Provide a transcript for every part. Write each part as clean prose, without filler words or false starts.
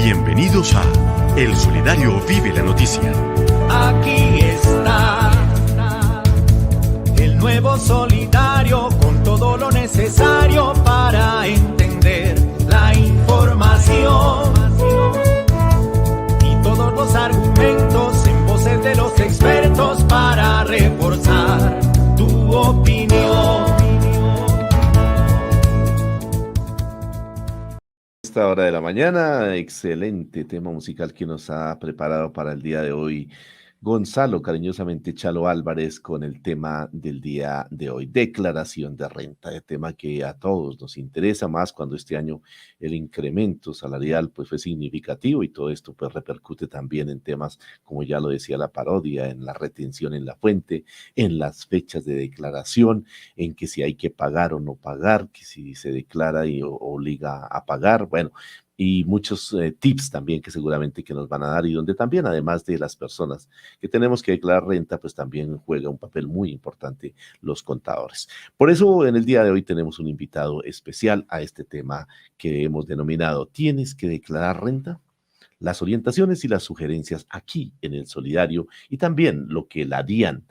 Bienvenidos a El Solidario Vive la Noticia. Aquí está el nuevo Solidario con todo lo necesario para entender la información y todos los argumentos en voces de los expertos para reforzar tu opinión. Esta hora de la mañana, excelente tema musical que nos ha preparado para el día de hoy Gonzalo, cariñosamente Chalo Álvarez, con el tema del día de hoy, declaración de renta, de tema que a todos nos interesa más cuando este año el incremento salarial pues fue significativo y todo esto pues repercute también en temas, como ya lo decía la parodia, en la retención en la fuente, en las fechas de declaración, en que si hay que pagar o no pagar, que si se declara y obliga a pagar, bueno, y muchos tips también que seguramente que nos van a dar y donde también además de las personas que tenemos que declarar renta, pues también juega un papel muy importante los contadores. Por eso en el día de hoy tenemos un invitado especial a este tema que hemos denominado ¿Tienes que declarar renta? Las orientaciones y las sugerencias aquí en el Solidario y también lo que la DIAN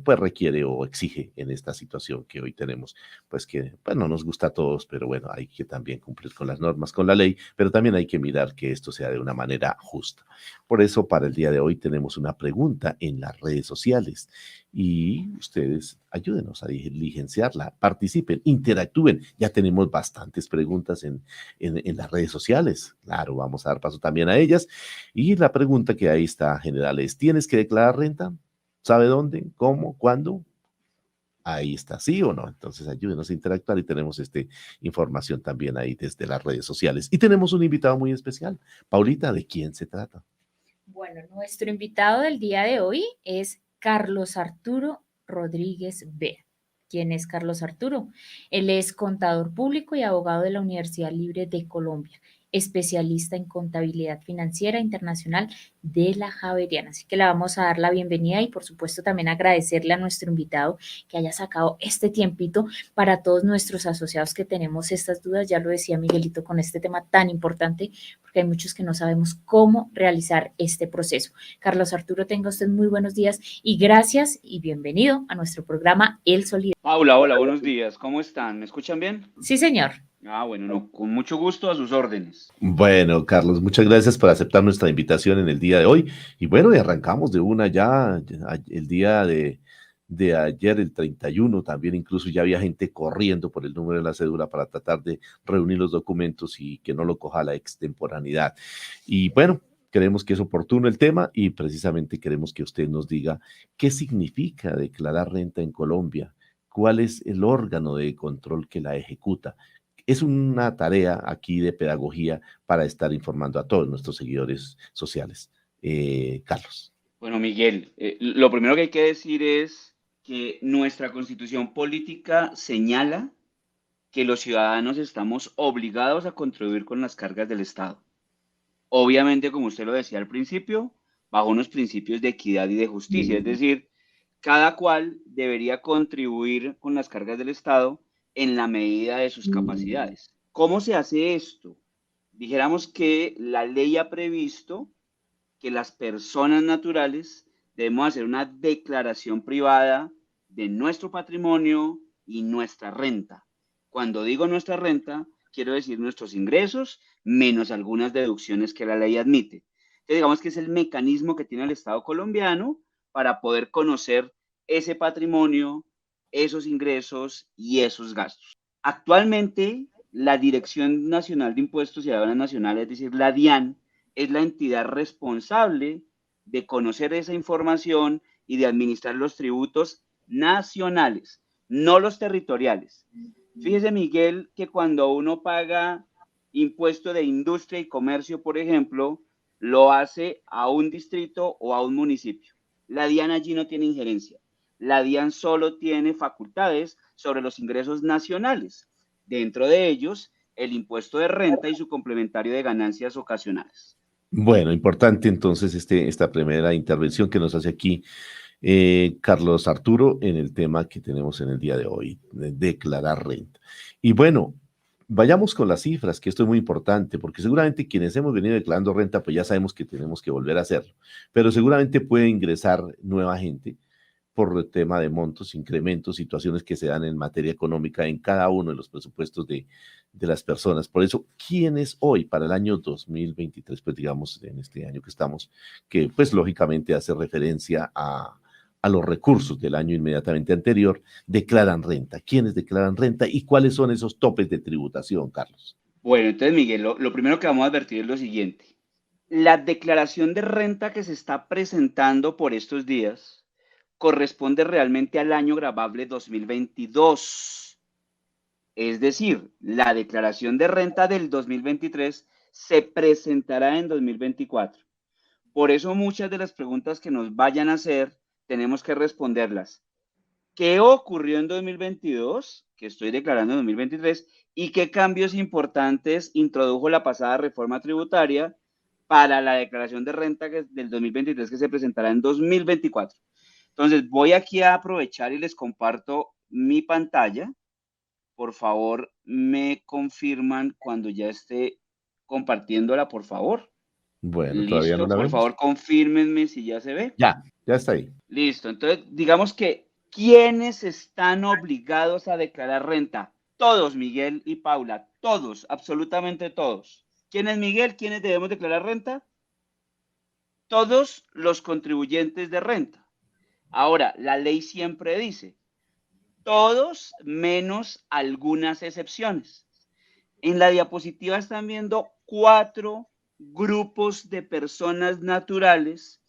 pues requiere o exige en esta situación que hoy tenemos, pues que bueno, nos gusta a todos, pero bueno, hay que también cumplir con las normas, con la ley, pero también hay que mirar que esto sea de una manera justa. Por eso, para el día de hoy tenemos una pregunta en las redes sociales y ustedes ayúdenos a diligenciarla, participen, interactúen. Ya tenemos bastantes preguntas en las redes sociales. Claro, vamos a dar paso también a ellas. Y la pregunta que ahí está general es, ¿tienes que declarar renta? ¿Sabe dónde? ¿Cómo? ¿Cuándo? Ahí está, ¿sí o no? Entonces ayúdenos a interactuar y tenemos información también ahí desde las redes sociales. Y tenemos un invitado muy especial. Paulita, ¿de quién se trata? Bueno, nuestro invitado del día de hoy es Carlos Arturo Rodríguez B. ¿Quién es Carlos Arturo? Él es contador público y abogado de la Universidad Libre de Colombia, especialista en contabilidad financiera internacional de la Javeriana. Así que le vamos a dar la bienvenida y por supuesto también agradecerle a nuestro invitado que haya sacado este tiempito para todos nuestros asociados que tenemos estas dudas. Ya lo decía Miguelito con este tema tan importante porque hay muchos que no sabemos cómo realizar este proceso. Carlos Arturo, tenga usted muy buenos días y gracias y bienvenido a nuestro programa El Solidario. Paula, hola, buenos días. ¿Cómo están? ¿Me escuchan bien? Sí, señor. Bueno, no, con mucho gusto a sus órdenes. Bueno, Carlos, muchas gracias por aceptar nuestra invitación en el día de hoy. Y bueno, y arrancamos de una el día de ayer, el 31, también incluso ya había gente corriendo por el número de la cédula para tratar de reunir los documentos y que no lo coja la extemporaneidad. Y bueno, creemos que es oportuno el tema y precisamente queremos que usted nos diga qué significa declarar renta en Colombia, cuál es el órgano de control que la ejecuta. Es una tarea aquí de pedagogía para estar informando a todos nuestros seguidores sociales. Carlos. Bueno, Miguel, lo primero que hay que decir es que nuestra constitución política señala que los ciudadanos estamos obligados a contribuir con las cargas del Estado. Obviamente, como usted lo decía al principio, bajo unos principios de equidad y de justicia, es decir, cada cual debería contribuir con las cargas del Estado en la medida de sus capacidades. ¿Cómo se hace esto? Dijéramos que la ley ha previsto que las personas naturales debemos hacer una declaración privada de nuestro patrimonio y nuestra renta. Cuando digo nuestra renta, quiero decir nuestros ingresos menos algunas deducciones que la ley admite. Entonces, digamos que es el mecanismo que tiene el Estado colombiano para poder conocer ese patrimonio, esos ingresos y esos gastos. Actualmente, la Dirección Nacional de Impuestos y Aduanas Nacionales, es decir, la DIAN, es la entidad responsable de conocer esa información y de administrar los tributos nacionales, no los territoriales. Fíjese, Miguel, que cuando uno paga impuesto de industria y comercio, por ejemplo, lo hace a un distrito o a un municipio. La DIAN allí no tiene injerencia. La DIAN solo tiene facultades sobre los ingresos nacionales, dentro de ellos el impuesto de renta y su complementario de ganancias ocasionales. Bueno, importante entonces esta primera intervención que nos hace aquí Carlos Arturo en el tema que tenemos en el día de hoy, de declarar renta. Y bueno, Vayamos con las cifras, que esto es muy importante, porque seguramente quienes hemos venido declarando renta, pues ya sabemos que tenemos que volver a hacerlo, pero seguramente puede ingresar nueva gente por el tema de montos, incrementos, situaciones que se dan en materia económica en cada uno de los presupuestos de las personas. Por eso, ¿quién es hoy para el año 2023? Pues digamos, en este año que estamos, que pues lógicamente hace referencia a los recursos del año inmediatamente anterior, declaran renta. ¿Quiénes declaran renta y cuáles son esos topes de tributación, Carlos? Bueno, entonces, Miguel, lo primero que vamos a advertir es lo siguiente. La declaración de renta que se está presentando por estos días corresponde realmente al año gravable 2022. Es decir, la declaración de renta del 2023 se presentará en 2024. Por eso muchas de las preguntas que nos vayan a hacer tenemos que responderlas. ¿Qué ocurrió en 2022, que estoy declarando en 2023, y qué cambios importantes introdujo la pasada reforma tributaria para la declaración de renta del 2023 que se presentará en 2024? Entonces, voy aquí a aprovechar y les comparto mi pantalla. Por favor, me confirman cuando ya esté compartiéndola, por favor. Bueno, todavía no Listo, la por vemos. favor, confírmenme si ya se ve. Ya está ahí. Listo, entonces digamos que ¿quiénes están obligados a declarar renta? Todos, Miguel y Paula, todos, absolutamente todos. ¿Quién es Miguel? ¿Quiénes debemos declarar renta? Todos los contribuyentes de renta. Ahora, la ley siempre dice, todos menos algunas excepciones. En la diapositiva están viendo 4 grupos de personas naturales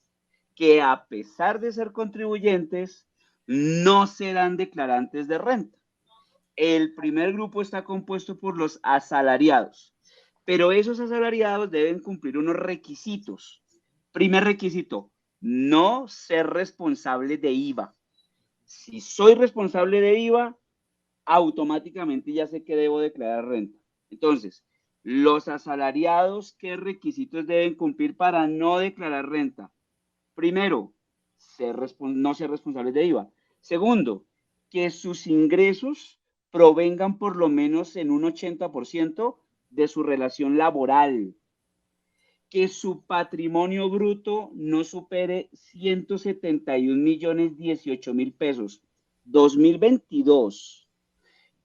que a pesar de ser contribuyentes, no serán declarantes de renta. El primer grupo está compuesto por los asalariados, pero esos asalariados deben cumplir unos requisitos. Primer requisito, no ser responsable de IVA. Si soy responsable de IVA, automáticamente ya sé que debo declarar renta. Entonces, los asalariados, ¿qué requisitos deben cumplir para no declarar renta? Primero, no ser responsables de IVA. Segundo, que sus ingresos provengan por lo menos en un 80% de su relación laboral. Que su patrimonio bruto no supere 171.018.000 pesos. 2022.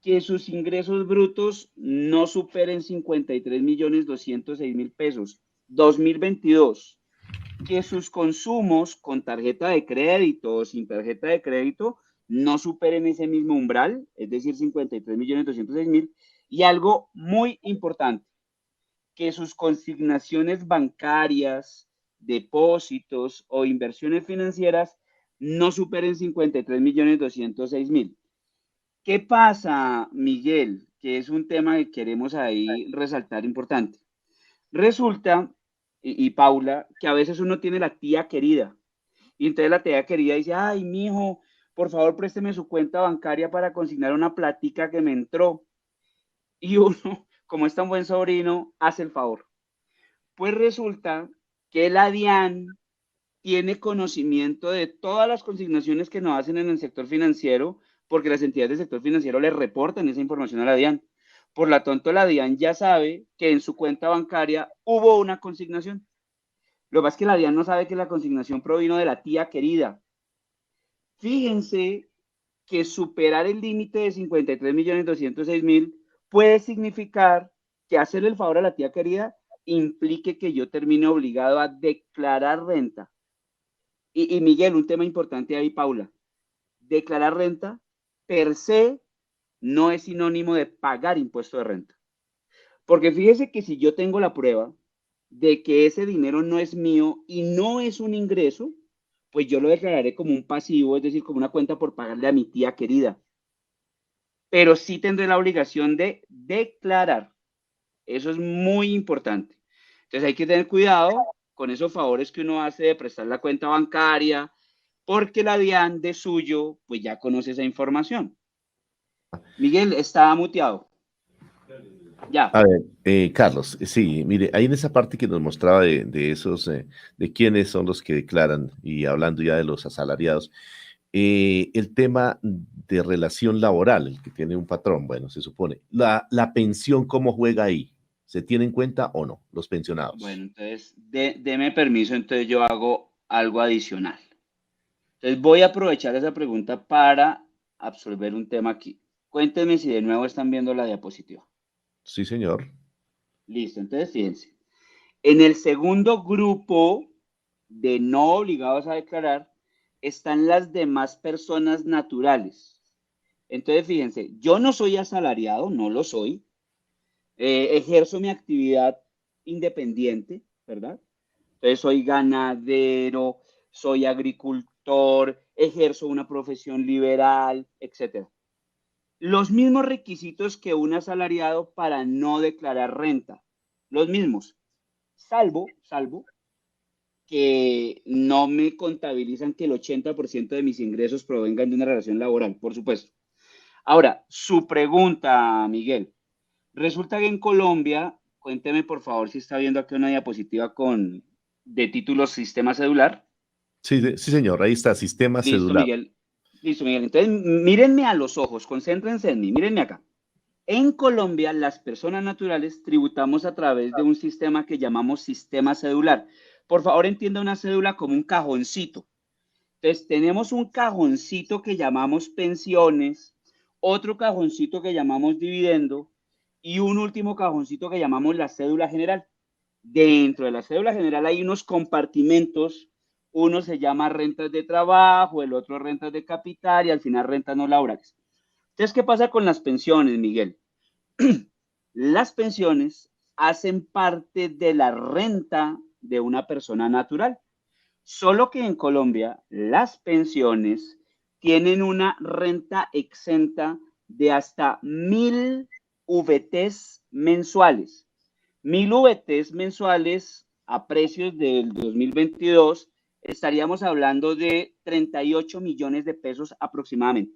Que sus ingresos brutos no superen 53.206.000 pesos. 2022. Que sus consumos con tarjeta de crédito o sin tarjeta de crédito no superen ese mismo umbral, es decir, 53.206.000. Y algo muy importante, que sus consignaciones bancarias, depósitos o inversiones financieras no superen 53.206.000. ¿Qué pasa, Miguel? Que es un tema que queremos ahí resaltar importante. Resulta, y Paula, que a veces uno tiene la tía querida. Y entonces la tía querida dice, ay, mijo, por favor, présteme su cuenta bancaria para consignar una platica que me entró. Y uno, como es tan buen sobrino, hace el favor. Pues resulta que la DIAN tiene conocimiento de todas las consignaciones que nos hacen en el sector financiero, porque las entidades del sector financiero le reportan esa información a la DIAN. Por lo tanto, la DIAN ya sabe que en su cuenta bancaria hubo una consignación. Lo que pasa es que la DIAN no sabe que la consignación provino de la tía querida. Fíjense que superar el límite de 53.206.000 puede significar que hacerle el favor a la tía querida implique que yo termine obligado a declarar renta. Y Miguel, un tema importante ahí, Paula. Declarar renta per se no es sinónimo de pagar impuesto de renta. Porque fíjese que si yo tengo la prueba de que ese dinero no es mío y no es un ingreso, pues yo lo declararé como un pasivo, es decir, como una cuenta por pagarle a mi tía querida. Pero sí tendré la obligación de declarar. Eso es muy importante. Entonces hay que tener cuidado con esos favores que uno hace de prestar la cuenta bancaria, porque la DIAN de suyo, pues ya conoce esa información. Miguel, está muteado. Ya. A ver, Carlos, sí, mire, ahí en esa parte que nos mostraba de esos, de quiénes son los que declaran, y hablando ya de los asalariados, El tema de relación laboral, el que tiene un patrón, bueno, se supone. La pensión, ¿cómo juega ahí? ¿Se tiene en cuenta o no, los pensionados? Bueno, entonces, deme permiso, entonces yo hago algo adicional. Entonces voy a aprovechar esa pregunta para absolver un tema aquí. Cuéntenme si de nuevo están viendo la diapositiva. Sí, señor. Listo, entonces fíjense. En el segundo grupo de no obligados a declarar están las demás personas naturales. Entonces, fíjense, yo no soy asalariado, no lo soy. Ejerzo mi actividad independiente, ¿verdad? Entonces, soy ganadero, soy agricultor, ejerzo una profesión liberal, etc. Los mismos requisitos que un asalariado para no declarar renta. Los mismos, salvo que no me contabilizan que el 80% de mis ingresos provengan de una relación laboral, por supuesto. Ahora, su pregunta, Miguel. Resulta que en Colombia, cuénteme por favor si está viendo aquí una diapositiva de título Sistema Cedular. Sí, sí, señor. Ahí está, sistema Listo, celular. Miguel. Listo, Miguel. Entonces, mírenme a los ojos, concéntrense en mí, mírenme acá. En Colombia, las personas naturales tributamos a través de un sistema que llamamos sistema cedular. Por favor, entienda una cédula como un cajoncito. Entonces, tenemos un cajoncito que llamamos pensiones, otro cajoncito que llamamos dividendo y un último cajoncito que llamamos la cédula general. Dentro de la cédula general hay unos compartimentos, uno se llama rentas de trabajo, el otro rentas de capital y al final rentas no laborales. Entonces, ¿qué pasa con las pensiones, Miguel? Las pensiones hacen parte de la renta de una persona natural. Solo que en Colombia las pensiones tienen una renta exenta de hasta 1.000 VTs mensuales. 1.000 VTs mensuales a precios del 2022 estaríamos hablando de 38 millones de pesos aproximadamente.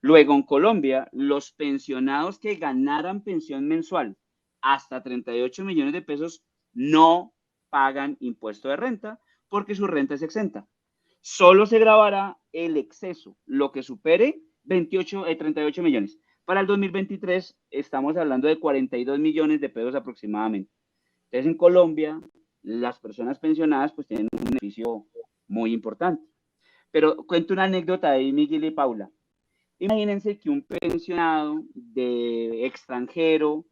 Luego, en Colombia, los pensionados que ganaran pensión mensual hasta 38 millones de pesos no pagan impuesto de renta porque su renta es exenta. Solo se grabará el exceso, lo que supere 38 millones. Para el 2023 estamos hablando de 42 millones de pesos aproximadamente. Entonces, en Colombia, las personas pensionadas pues tienen un beneficio muy importante. Pero cuento una anécdota ahí, Miguel y Paula. Imagínense que un pensionado de extranjero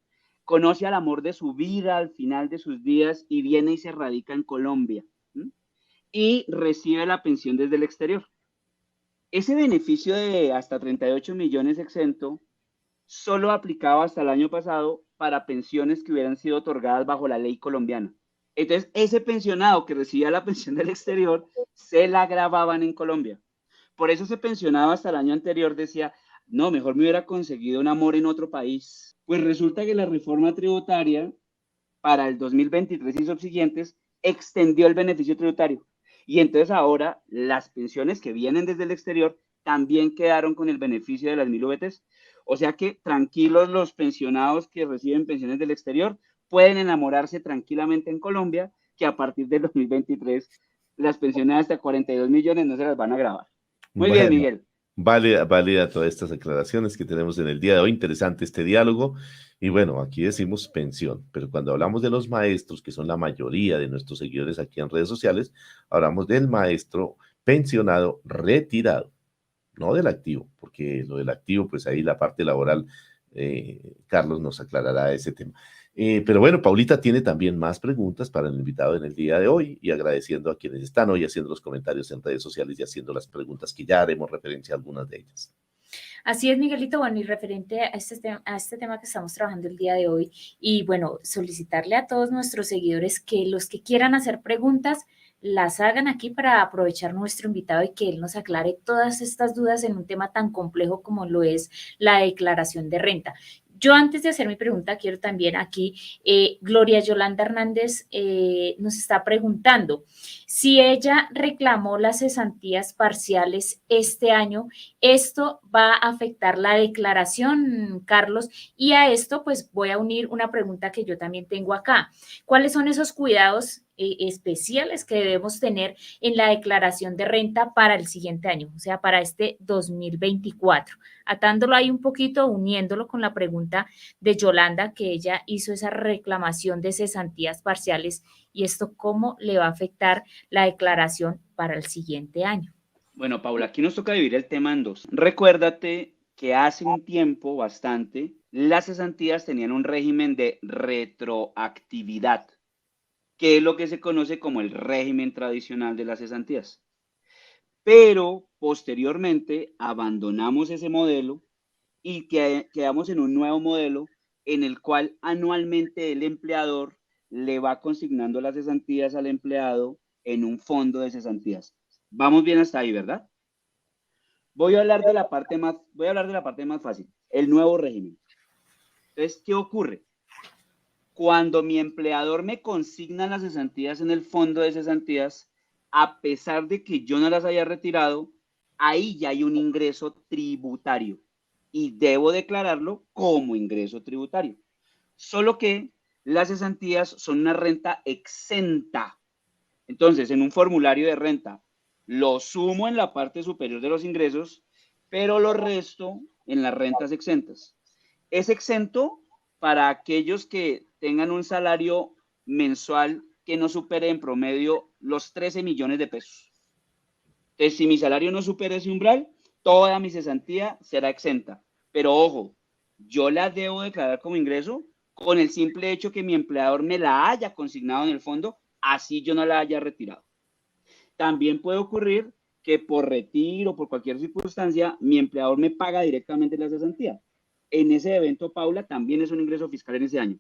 conoce al amor de su vida al final de sus días y viene y se radica en Colombia, ¿sí? Y recibe la pensión desde el exterior. Ese beneficio de hasta 38 millones exento solo aplicaba hasta el año pasado para pensiones que hubieran sido otorgadas bajo la ley colombiana. Entonces, ese pensionado que recibía la pensión del exterior se la grababan en Colombia. Por eso ese pensionado hasta el año anterior decía, no, mejor me hubiera conseguido un amor en otro país. Pues resulta que la reforma tributaria para el 2023 y subsiguientes extendió el beneficio tributario. Y entonces ahora las pensiones que vienen desde el exterior también quedaron con el beneficio de las 1.000 VTs. O sea que tranquilos los pensionados que reciben pensiones del exterior pueden enamorarse tranquilamente en Colombia, que a partir del 2023 las pensiones hasta 42 millones no se las van a grabar. Muy bien, Bueno, Miguel. válida todas estas aclaraciones que tenemos en el día de hoy. Interesante este diálogo. Y bueno, aquí decimos pensión, pero cuando hablamos de los maestros, que son la mayoría de nuestros seguidores aquí en redes sociales, hablamos del maestro pensionado retirado, no del activo, porque lo del activo, pues ahí la parte laboral, Carlos nos aclarará ese tema. Pero bueno, Paulita tiene también más preguntas para el invitado en el día de hoy y agradeciendo a quienes están hoy haciendo los comentarios en redes sociales y haciendo las preguntas que ya haremos referencia a algunas de ellas. Así es, Miguelito. Bueno, y referente a este tema que estamos trabajando el día de hoy, y bueno, solicitarle a todos nuestros seguidores que los que quieran hacer preguntas, las hagan aquí para aprovechar nuestro invitado y que él nos aclare todas estas dudas en un tema tan complejo como lo es la declaración de renta. Yo antes de hacer mi pregunta, quiero también aquí, Gloria Yolanda Hernández nos está preguntando si ella reclamó las cesantías parciales este año, ¿esto va a afectar la declaración, Carlos? Y a esto pues voy a unir una pregunta que yo también tengo acá. ¿Cuáles son esos cuidados especiales que debemos tener en la declaración de renta para el siguiente año, o sea, para este 2024. Atándolo ahí un poquito, uniéndolo con la pregunta de Yolanda, que ella hizo esa reclamación de cesantías parciales, y esto cómo le va a afectar la declaración para el siguiente año. Bueno, Paula, aquí nos toca dividir el tema en dos. Recuérdate que hace un tiempo bastante las cesantías tenían un régimen de retroactividad, que es lo que se conoce como el régimen tradicional de las cesantías. Pero posteriormente abandonamos ese modelo y quedamos en un nuevo modelo en el cual anualmente el empleador le va consignando las cesantías al empleado en un fondo de cesantías. Vamos bien hasta ahí, ¿verdad? Voy a hablar de la parte más fácil, el nuevo régimen. Entonces, ¿qué ocurre? Cuando mi empleador me consigna las cesantías en el fondo de cesantías, a pesar de que yo no las haya retirado, ahí ya hay un ingreso tributario y debo declararlo como ingreso tributario. Solo que las cesantías son una renta exenta. Entonces, en un formulario de renta, lo sumo en la parte superior de los ingresos, pero lo resto en las rentas exentas. Es exento para aquellos que tengan un salario mensual que no supere en promedio los 13 millones de pesos. Entonces, si mi salario no supera ese umbral, toda mi cesantía será exenta. Pero ojo, yo la debo declarar como ingreso con el simple hecho que mi empleador me la haya consignado en el fondo, así yo no la haya retirado. También puede ocurrir que por retiro o por cualquier circunstancia, mi empleador me paga directamente la cesantía. En ese evento, Paula, también es un ingreso fiscal en ese año.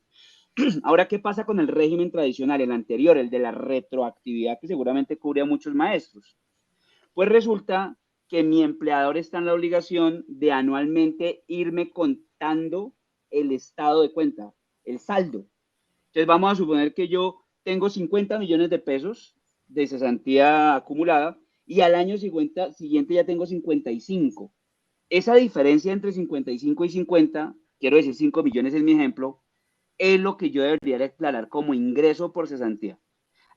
Ahora, ¿qué pasa con el régimen tradicional, el anterior, el de la retroactividad, que seguramente cubre a muchos maestros? Pues resulta que mi empleador está en la obligación de anualmente irme contando el estado de cuenta, el saldo. Entonces, vamos a suponer que yo tengo 50 millones de pesos de cesantía acumulada y al año siguiente ya tengo 55. Esa diferencia entre 55 y 50, quiero decir 5 millones en mi ejemplo, es lo que yo debería declarar como ingreso por cesantía,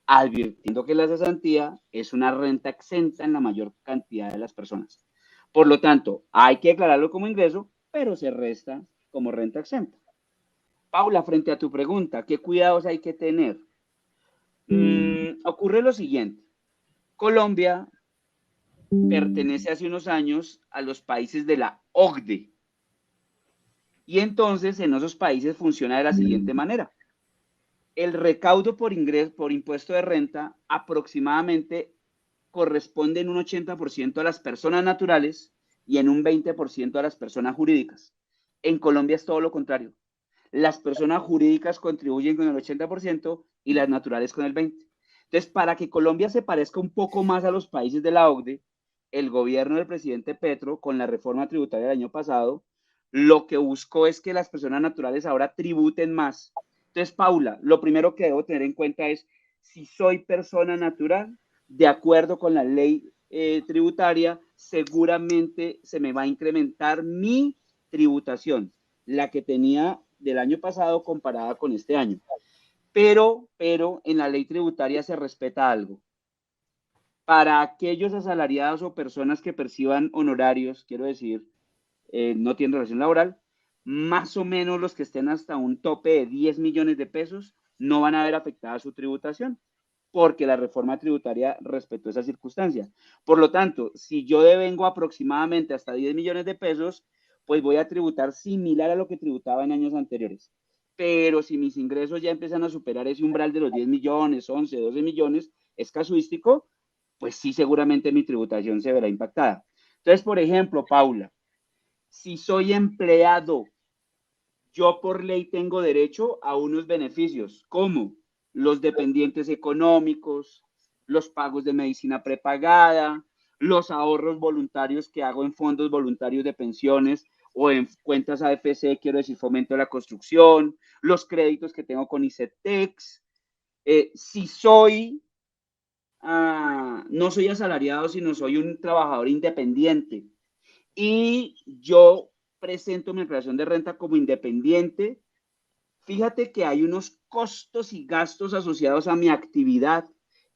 advirtiendo que la cesantía es una renta exenta en la mayor cantidad de las personas. Por lo tanto, hay que declararlo como ingreso, pero se resta como renta exenta. Paula, frente a tu pregunta, ¿qué cuidados hay que tener? Ocurre lo siguiente. Colombia pertenece hace unos años a los países de la OCDE. Y entonces en esos países funciona de la siguiente manera. El recaudo por impuesto de renta aproximadamente corresponde en un 80% a las personas naturales y en un 20% a las personas jurídicas. En Colombia es todo lo contrario. Las personas jurídicas contribuyen con el 80% y las naturales con el 20%. Entonces, para que Colombia se parezca un poco más a los países de la OCDE, el gobierno del presidente Petro, con la reforma tributaria del año pasado, lo que buscó es que las personas naturales ahora tributen más. Entonces, Paula, lo primero que debo tener en cuenta es si soy persona natural, de acuerdo con la ley tributaria, seguramente se me va a incrementar mi tributación, la que tenía del año pasado comparada con este año. Pero en la ley tributaria se respeta algo. Para aquellos asalariados o personas que perciban honorarios, quiero decir, no tienen relación laboral, más o menos los que estén hasta un tope de 10 millones de pesos no van a ver afectada su tributación, porque la reforma tributaria respetó esa circunstancia. Por lo tanto, si yo devengo aproximadamente hasta 10 millones de pesos, pues voy a tributar similar a lo que tributaba en años anteriores. Pero si mis ingresos ya empiezan a superar ese umbral de los 10 millones, 11, 12 millones, es casuístico, pues sí, seguramente mi tributación se verá impactada. Entonces, por ejemplo, Paula, si soy empleado, yo por ley tengo derecho a unos beneficios, como los dependientes económicos, los pagos de medicina prepagada, los ahorros voluntarios que hago en fondos voluntarios de pensiones o en cuentas AFC, quiero decir, fomento de la construcción, los créditos que tengo con ICETEX. Si soy, no soy asalariado, sino soy un trabajador independiente y yo presento mi declaración de renta como independiente, fíjate que hay unos costos y gastos asociados a mi actividad,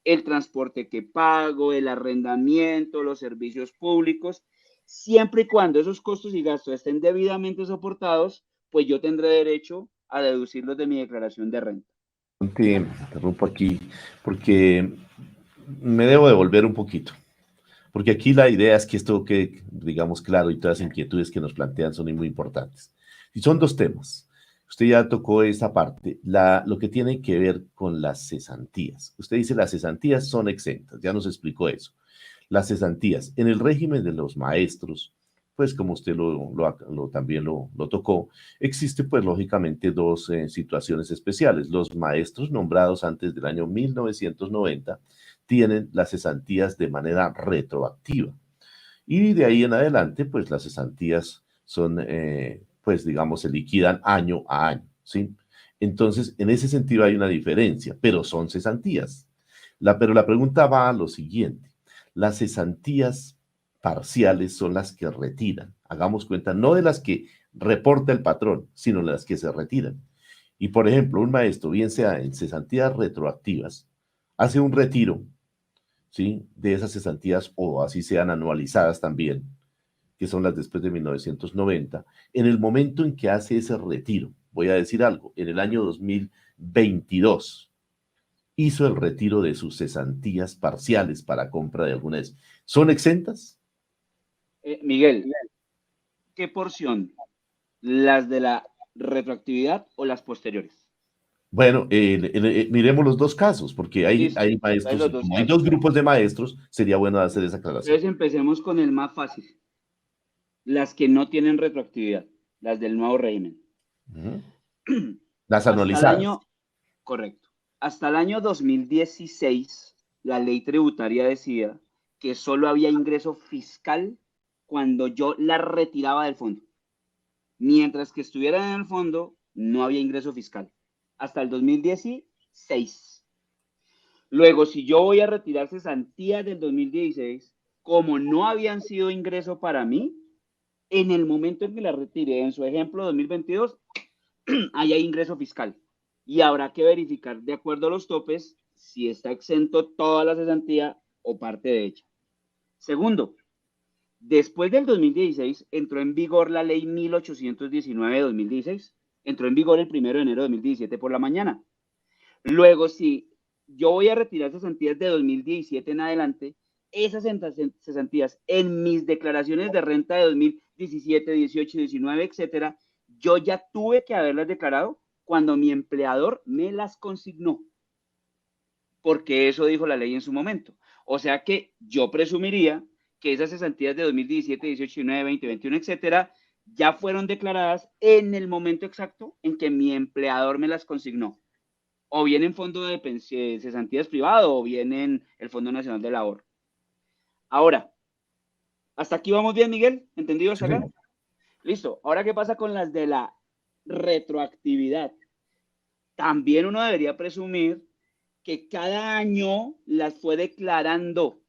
el transporte que pago, el arrendamiento, los servicios públicos, siempre y cuando esos costos y gastos estén debidamente soportados, pues yo tendré derecho a deducirlos de mi declaración de renta. Te interrumpo aquí porque me debo devolver un poquito. Porque aquí la idea es que esto quede, digamos, claro y todas las inquietudes que nos plantean son muy importantes. Y son dos temas. Usted ya tocó esta parte, lo que tiene que ver con las cesantías. Usted dice las cesantías son exentas, ya nos explicó eso. Las cesantías en el régimen de los maestros, pues como usted también lo tocó, existe pues lógicamente dos situaciones especiales. Los maestros nombrados antes del año 1990 tienen las cesantías de manera retroactiva. Y de ahí en adelante, pues las cesantías son, pues digamos, se liquidan año a año, ¿sí? Entonces, en ese sentido hay una diferencia, pero son cesantías. Pero la pregunta va a lo siguiente. Las cesantías parciales son las que retiran. Hagamos cuenta, no de las que reporta el patrón, sino de las que se retiran. Y, por ejemplo, un maestro, bien sea en cesantías retroactivas, hace un retiro, ¿sí?, de esas cesantías, o así sean anualizadas también, que son las después de 1990, en el momento en que hace ese retiro, voy a decir algo, en el año 2022, hizo el retiro de sus cesantías parciales para compra de algunas. ¿Son exentas? Miguel, ¿qué porción? ¿Las de la retroactividad o las posteriores? Bueno, miremos los dos casos, porque Listo, hay entonces los maestros, dos como hay dos casos. grupos de maestros, sería bueno hacer esa aclaración. Entonces empecemos con el más fácil. Las que no tienen retroactividad, las del nuevo régimen. Ujú. Las Hasta el anualizadas. año, correcto, hasta el año 2016, la ley tributaria decía que solo había ingreso fiscal cuando yo la retiraba del fondo. Mientras que estuviera en el fondo, no había ingreso fiscal. Hasta el 2016. Luego, si yo voy a retirar cesantías del 2016, como no habían sido ingreso para mí, en el momento en que la retire, en su ejemplo 2022, ahí hay ingreso fiscal. Y habrá que verificar, de acuerdo a los topes, si está exento toda la cesantía o parte de ella. Segundo, después del 2016 entró en vigor la ley 1819 de 2016. Entró en vigor el 1 de enero de 2017 por la mañana. Luego, si yo voy a retirar cesantías de 2017 en adelante, esas cesantías en mis declaraciones de renta de 2017, 18, 19, etcétera, yo ya tuve que haberlas declarado cuando mi empleador me las consignó, porque eso dijo la ley en su momento. O sea que yo presumiría que esas cesantías de 2017, 18, 19, 20, 21, etcétera, ya fueron declaradas en el momento exacto en que mi empleador me las consignó, o bien en fondo de cesantías privado, o bien en el Fondo Nacional del Ahorro. Ahora, ¿hasta aquí vamos bien, Miguel? ¿Entendido hasta acá? Listo. Ahora, ¿qué pasa con las de la retroactividad? También uno debería presumir que cada año las fue declarando,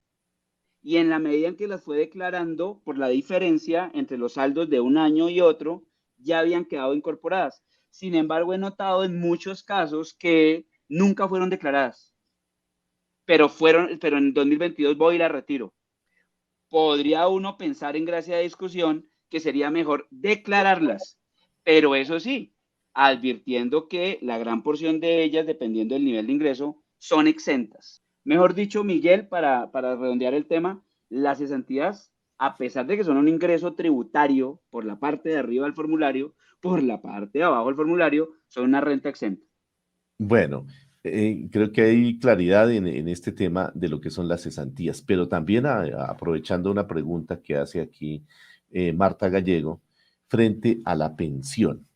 y en la medida en que las fue declarando, por la diferencia entre los saldos de un año y otro, ya habían quedado incorporadas. Sin embargo, he notado en muchos casos que nunca fueron declaradas, pero en 2022 voy y las retiro. Podría uno pensar, en gracia de discusión, que sería mejor declararlas, pero eso sí, advirtiendo que la gran porción de ellas, dependiendo del nivel de ingreso, son exentas. Mejor dicho, Miguel, para redondear el tema, las cesantías, a pesar de que son un ingreso tributario por la parte de arriba del formulario, por la parte de abajo del formulario, son una renta exenta. Bueno, creo que hay claridad en este tema de lo que son las cesantías, pero también aprovechando una pregunta que hace aquí Marta Gallego frente a la pensión.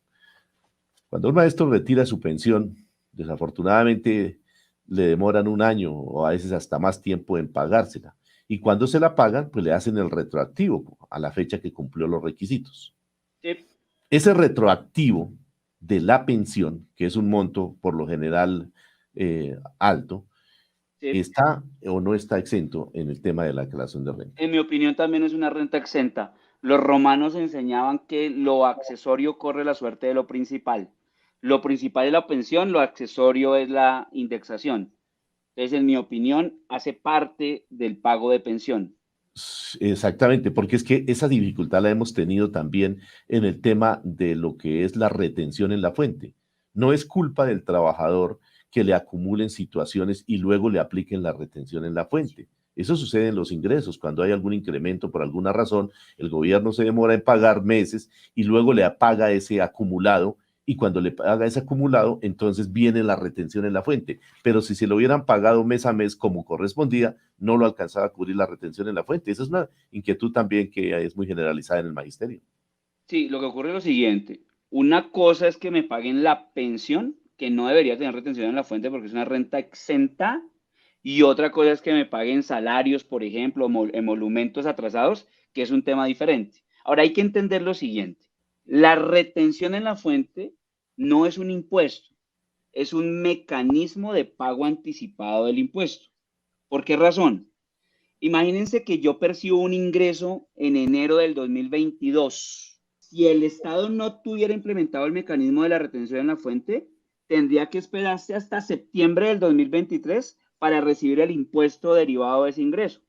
Cuando un maestro retira su pensión, desafortunadamente le demoran un año o a veces hasta más tiempo en pagársela. Y cuando se la pagan, pues le hacen el retroactivo a la fecha que cumplió los requisitos. Sí. Ese retroactivo de la pensión, que es un monto por lo general alto, Sí. ¿está o no está exento en el tema de la declaración de renta? En mi opinión también es una renta exenta. Los romanos enseñaban que lo accesorio corre la suerte de lo principal. Lo principal es la pensión, lo accesorio es la indexación. Entonces, en mi opinión, hace parte del pago de pensión. Exactamente, porque es que esa dificultad la hemos tenido también en el tema de lo que es la retención en la fuente. No es culpa del trabajador que le acumulen situaciones y luego le apliquen la retención en la fuente. Eso sucede en los ingresos. Cuando hay algún incremento por alguna razón, el gobierno se demora en pagar meses y luego le paga ese acumulado, y cuando le paga ese acumulado, entonces viene la retención en la fuente. Pero si se lo hubieran pagado mes a mes como correspondía, no lo alcanzaba a cubrir la retención en la fuente. Esa es una inquietud también que es muy generalizada en el magisterio. Sí, lo que ocurre es lo siguiente. Una cosa es que me paguen la pensión, que no debería tener retención en la fuente porque es una renta exenta, y otra cosa es que me paguen salarios, por ejemplo, emolumentos atrasados, que es un tema diferente. Ahora hay que entender lo siguiente. La retención en la fuente no es un impuesto, es un mecanismo de pago anticipado del impuesto. ¿Por qué razón? Imagínense que yo percibo un ingreso en enero del 2022. Si el Estado no tuviera implementado el mecanismo de la retención en la fuente, tendría que esperarse hasta septiembre del 2023 para recibir el impuesto derivado de ese ingreso.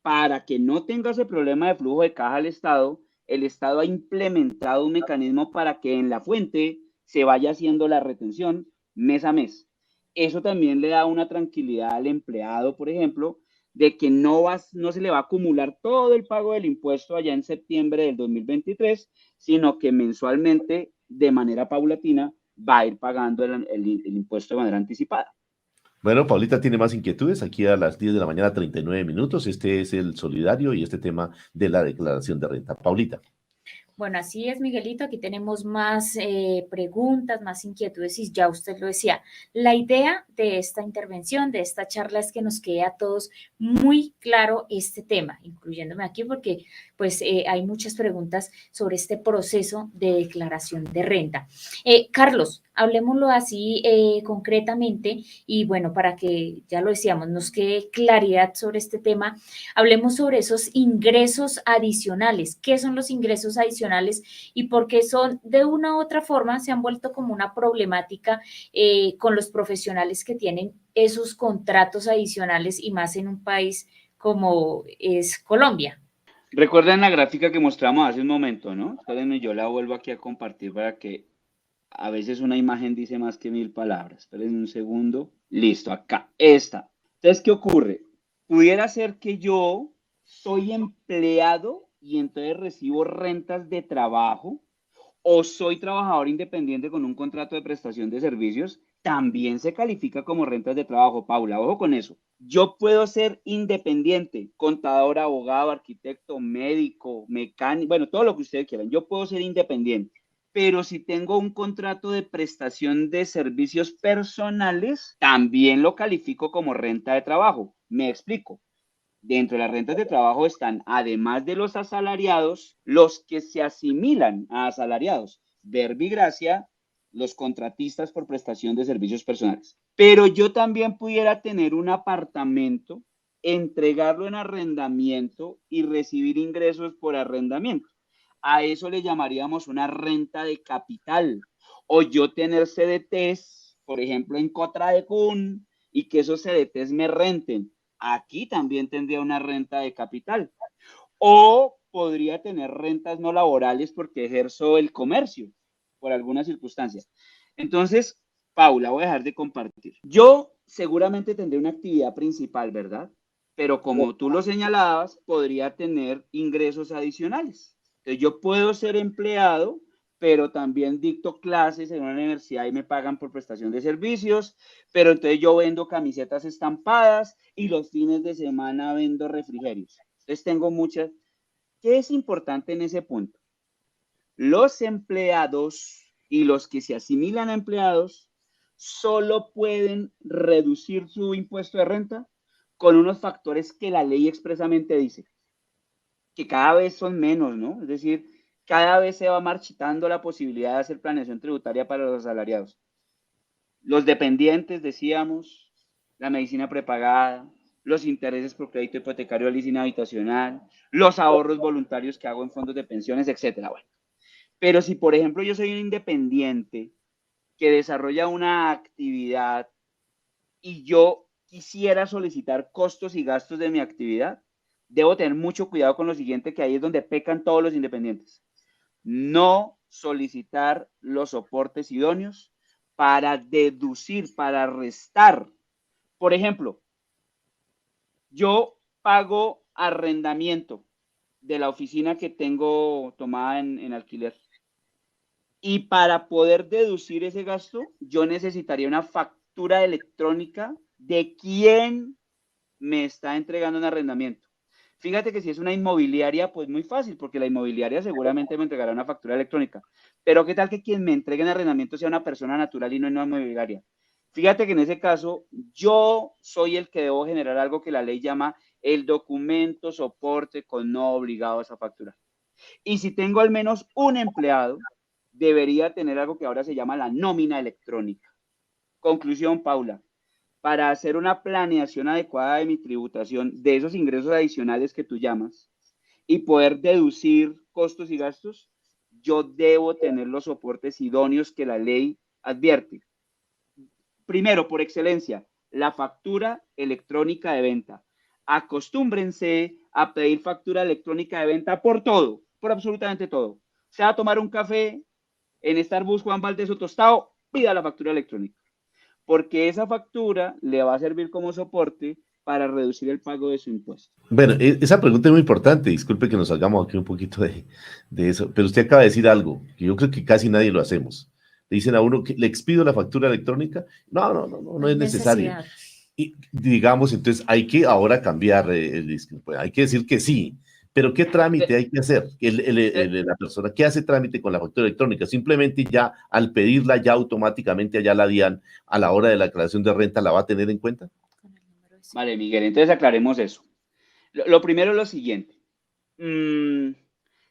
Para que no tenga ese problema de flujo de caja al Estado, el Estado ha implementado un mecanismo para que en la fuente se vaya haciendo la retención mes a mes. Eso también le da una tranquilidad al empleado, por ejemplo, de que no se le va a acumular todo el pago del impuesto allá en septiembre del 2023, sino que mensualmente, de manera paulatina, va a ir pagando el impuesto de manera anticipada. Bueno, Paulita tiene más inquietudes aquí a las 10 de la mañana, 39 minutos. Este es el solidario y este tema de la declaración de renta. Paulita. Bueno, así es, Miguelito. Aquí tenemos más preguntas, más inquietudes y ya usted lo decía. La idea de esta intervención, de esta charla, es que nos quede a todos muy claro este tema, incluyéndome aquí porque pues hay muchas preguntas sobre este proceso de declaración de renta. Carlos, hablemoslo así concretamente y bueno, para que, ya lo decíamos, nos quede claridad sobre este tema, hablemos sobre esos ingresos adicionales. ¿Qué son los ingresos adicionales y por qué son de una u otra forma se han vuelto como una problemática con los profesionales que tienen esos contratos adicionales y más en un país como es Colombia? Recuerden la gráfica que mostramos hace un momento, ¿no? Espérenme, yo la vuelvo aquí a compartir para que a veces una imagen dice más que 1000 palabras. Espérenme un segundo. Listo, acá, esta. Entonces, ¿qué ocurre? Pudiera ser que yo soy empleado y entonces recibo rentas de trabajo, o soy trabajador independiente con un contrato de prestación de servicios, también se califica como rentas de trabajo, Paula. Ojo con eso. Yo puedo ser independiente, contador, abogado, arquitecto, médico, mecánico, bueno, todo lo que ustedes quieran. Yo puedo ser independiente. Pero si tengo un contrato de prestación de servicios personales, también lo califico como renta de trabajo. Me explico. Dentro de las rentas de trabajo están, además de los asalariados, los que se asimilan a asalariados. Verbigracia, los contratistas por prestación de servicios personales. Pero yo también pudiera tener un apartamento, entregarlo en arrendamiento y recibir ingresos por arrendamiento. A eso le llamaríamos una renta de capital. O yo tener CDTs, por ejemplo, en Cotraecún, y que esos CDTs me renten. Aquí también tendría una renta de capital. O podría tener rentas no laborales porque ejerzo el comercio por alguna circunstancia. Entonces, Paula, voy a dejar de compartir. Yo seguramente tendré una actividad principal, ¿verdad? Pero como tú lo señalabas, podría tener ingresos adicionales. Entonces, yo puedo ser empleado, pero también dicto clases en una universidad y me pagan por prestación de servicios, pero entonces yo vendo camisetas estampadas y los fines de semana vendo refrigerios. Entonces tengo muchas. ¿Qué es importante en ese punto? Los empleados y los que se asimilan a empleados solo pueden reducir su impuesto de renta con unos factores que la ley expresamente dice, que cada vez son menos, ¿no? Es decir, cada vez se va marchitando la posibilidad de hacer planeación tributaria para los asalariados. Los dependientes, decíamos, la medicina prepagada, los intereses por crédito hipotecario, leasing habitacional, los ahorros voluntarios que hago en fondos de pensiones, etcétera. Bueno, pero si, por ejemplo, yo soy un independiente que desarrolla una actividad y yo quisiera solicitar costos y gastos de mi actividad, debo tener mucho cuidado con lo siguiente, que ahí es donde pecan todos los independientes. No solicitar los soportes idóneos para deducir, para restar. Por ejemplo, yo pago arrendamiento de la oficina que tengo tomada en alquiler. Y para poder deducir ese gasto, yo necesitaría una factura electrónica de quién me está entregando un arrendamiento. Fíjate que si es una inmobiliaria, pues muy fácil, porque la inmobiliaria seguramente me entregará una factura electrónica. Pero ¿qué tal que quien me entregue un arrendamiento sea una persona natural y no una inmobiliaria? Fíjate que en ese caso, yo soy el que debo generar algo que la ley llama el documento soporte con no obligado a esa factura. Y si tengo al menos un empleado, debería tener algo que ahora se llama la nómina electrónica. Conclusión, Paula, para hacer una planeación adecuada de mi tributación, de esos ingresos adicionales que tú llamas, y poder deducir costos y gastos, yo debo tener los soportes idóneos que la ley advierte. Primero, por excelencia, la factura electrónica de venta. Acostúmbrense a pedir factura electrónica de venta por todo, por absolutamente todo. Se va a tomar un café en Starbucks Juan Valdez o Tostado, pida la factura electrónica, porque esa factura le va a servir como soporte para reducir el pago de su impuesto. Bueno, esa pregunta es muy importante. Disculpe que nos salgamos aquí un poquito de eso, pero usted acaba de decir algo que yo creo que casi nadie lo hacemos. Le dicen a uno que le expido la factura electrónica. No es necesario. Y digamos, entonces hay que ahora cambiar pues, hay que decir que sí, pero ¿qué trámite hay que hacer? La persona, ¿qué hace trámite con la factura electrónica? Simplemente ya al pedirla, ya automáticamente allá la DIAN a la hora de la declaración de renta la va a tener en cuenta. Vale, Miguel, entonces aclaremos eso. Lo primero es lo siguiente.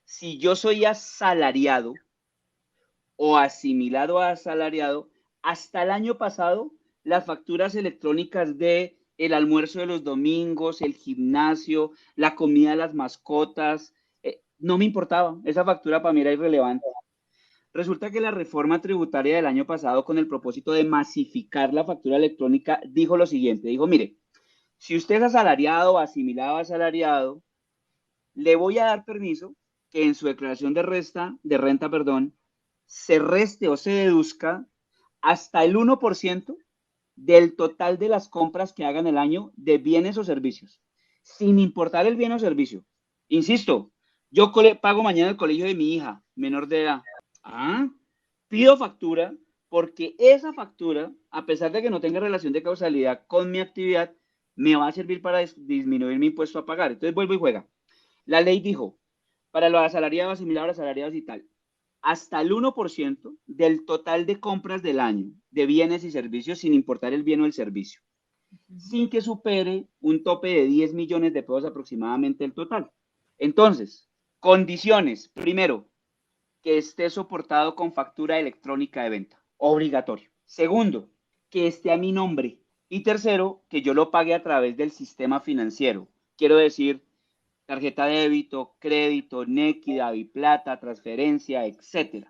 Si yo soy asalariado o asimilado a asalariado, hasta el año pasado, las facturas electrónicas de el almuerzo de los domingos, el gimnasio, la comida de las mascotas, no me importaba. Esa factura para mí era irrelevante. Resulta que la reforma tributaria del año pasado, con el propósito de masificar la factura electrónica, dijo lo siguiente. Dijo, mire, si usted es asalariado o asimilado a asalariado, le voy a dar permiso que en su declaración de renta, se reste o se deduzca hasta el 1% del total de las compras que hagan el año de bienes o servicios, sin importar el bien o servicio. Insisto, yo pago mañana el colegio de mi hija, menor de edad. Pido factura porque esa factura, a pesar de que no tenga relación de causalidad con mi actividad, me va a servir para disminuir mi impuesto a pagar. Entonces vuelvo y juega. La ley dijo, para los asalariados, asimilados, asalariados y tal, hasta el 1% del total de compras del año de bienes y servicios, sin importar el bien o el servicio, sin que supere un tope de 10 millones de pesos aproximadamente el total. Entonces, condiciones. Primero, que esté soportado con factura electrónica de venta, obligatorio. Segundo, que esté a mi nombre. Y tercero, que yo lo pague a través del sistema financiero. Quiero decir, tarjeta de débito, crédito, Nequi, Daviplata, transferencia, etc.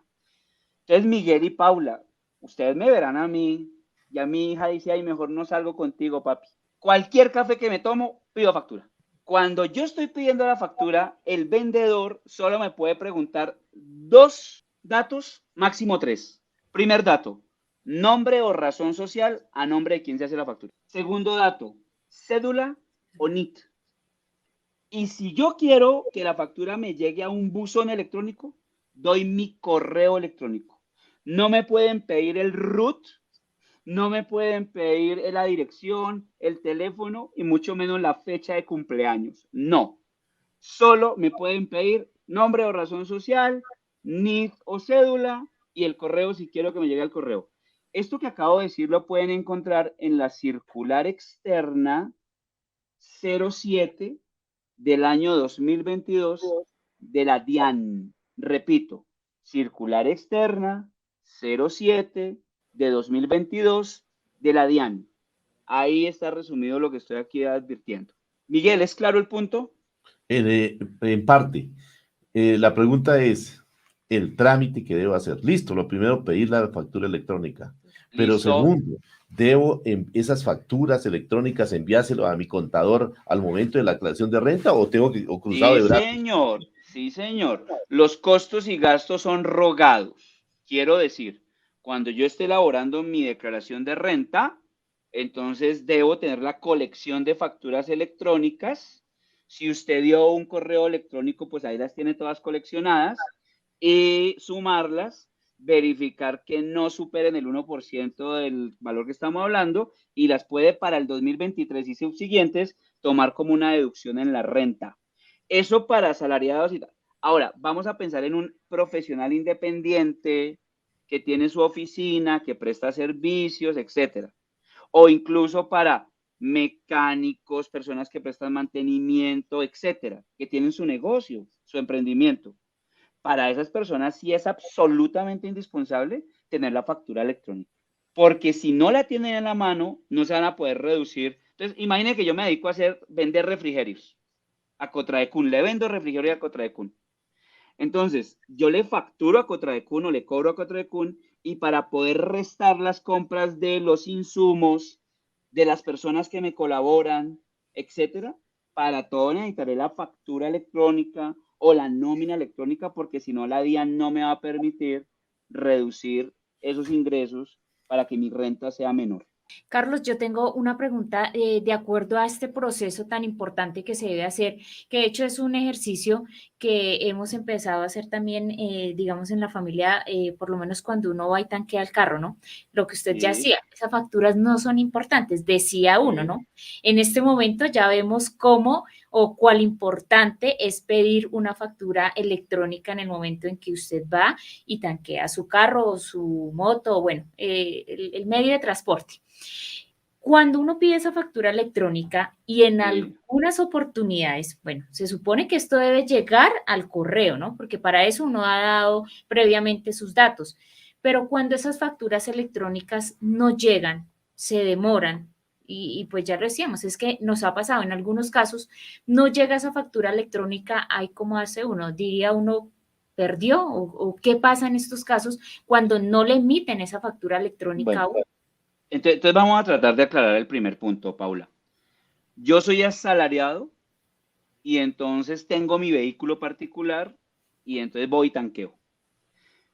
Entonces, Miguel y Paula, ustedes me verán a mí, y a mi hija dice, ay, mejor no salgo contigo, papi. Cualquier café que me tomo, pido factura. Cuando yo estoy pidiendo la factura, el vendedor solo me puede preguntar 2 datos, máximo 3. Primer dato, nombre o razón social a nombre de quien se hace la factura. Segundo dato, cédula o NIT. Y si yo quiero que la factura me llegue a un buzón electrónico, doy mi correo electrónico. No me pueden pedir el root, no me pueden pedir la dirección, el teléfono y mucho menos la fecha de cumpleaños. No. Solo me pueden pedir nombre o razón social, NIT o cédula y el correo si quiero que me llegue al correo. Esto que acabo de decir lo pueden encontrar en la circular externa 07 del año 2022 de la DIAN. Repito, circular externa 07 de 2022 de la DIAN. Ahí está resumido lo que estoy aquí advirtiendo. Miguel, ¿es claro el punto? En parte. La pregunta es, el trámite que debo hacer. Listo, lo primero, pedir la factura electrónica. Pero Listo. segundo, ¿debo esas facturas electrónicas enviárselo a mi contador al momento de la declaración de renta o tengo que, o cruzado de Sí, brazos? señor. Sí, señor. Los costos y gastos son rogados. Quiero decir, cuando yo esté elaborando mi declaración de renta, entonces debo tener la colección de facturas electrónicas. Si usted dio un correo electrónico, pues ahí las tiene todas coleccionadas y sumarlas, verificar que no superen el 1% del valor que estamos hablando y las puede para el 2023 y subsiguientes tomar como una deducción en la renta. Eso para asalariados y tal. Ahora, vamos a pensar en un profesional independiente que tiene su oficina, que presta servicios, etcétera. O incluso para mecánicos, personas que prestan mantenimiento, etcétera, que tienen su negocio, su emprendimiento. Para esas personas sí es absolutamente indispensable tener la factura electrónica. Porque si no la tienen en la mano, no se van a poder reducir. Entonces, imaginen que yo me dedico a vender refrigerios a Cotraecún, le vendo refrigerio a Cotraecún. Entonces, yo le facturo a Cotraecún o le cobro a Cotraecún y para poder restar las compras de los insumos, de las personas que me colaboran, etcétera, para todo necesitaré la factura electrónica o la nómina electrónica porque si no la DIAN no me va a permitir reducir esos ingresos para que mi renta sea menor. Carlos, yo tengo una pregunta de acuerdo a este proceso tan importante que se debe hacer, que de hecho es un ejercicio que hemos empezado a hacer también, digamos, en la familia, por lo menos cuando uno va y tanquea el carro, ¿no? Lo que usted ya hacía, esas facturas no son importantes, decía uno, ¿no? En este momento ya vemos cómo o cuál importante es pedir una factura electrónica en el momento en que usted va y tanquea su carro o su moto, o bueno, el medio de transporte. Cuando uno pide esa factura electrónica y en algunas oportunidades, bueno, se supone que esto debe llegar al correo, ¿no? Porque para eso uno ha dado previamente sus datos. Pero cuando esas facturas electrónicas no llegan, se demoran, y pues ya lo decíamos, es que nos ha pasado en algunos casos, no llega esa factura electrónica, ahí como hace uno, diría uno, ¿perdió? ¿O qué pasa en estos casos cuando no le emiten esa factura electrónica a uno? Entonces vamos a tratar de aclarar el primer punto, Paula. Yo soy asalariado y entonces tengo mi vehículo particular y entonces voy y tanqueo.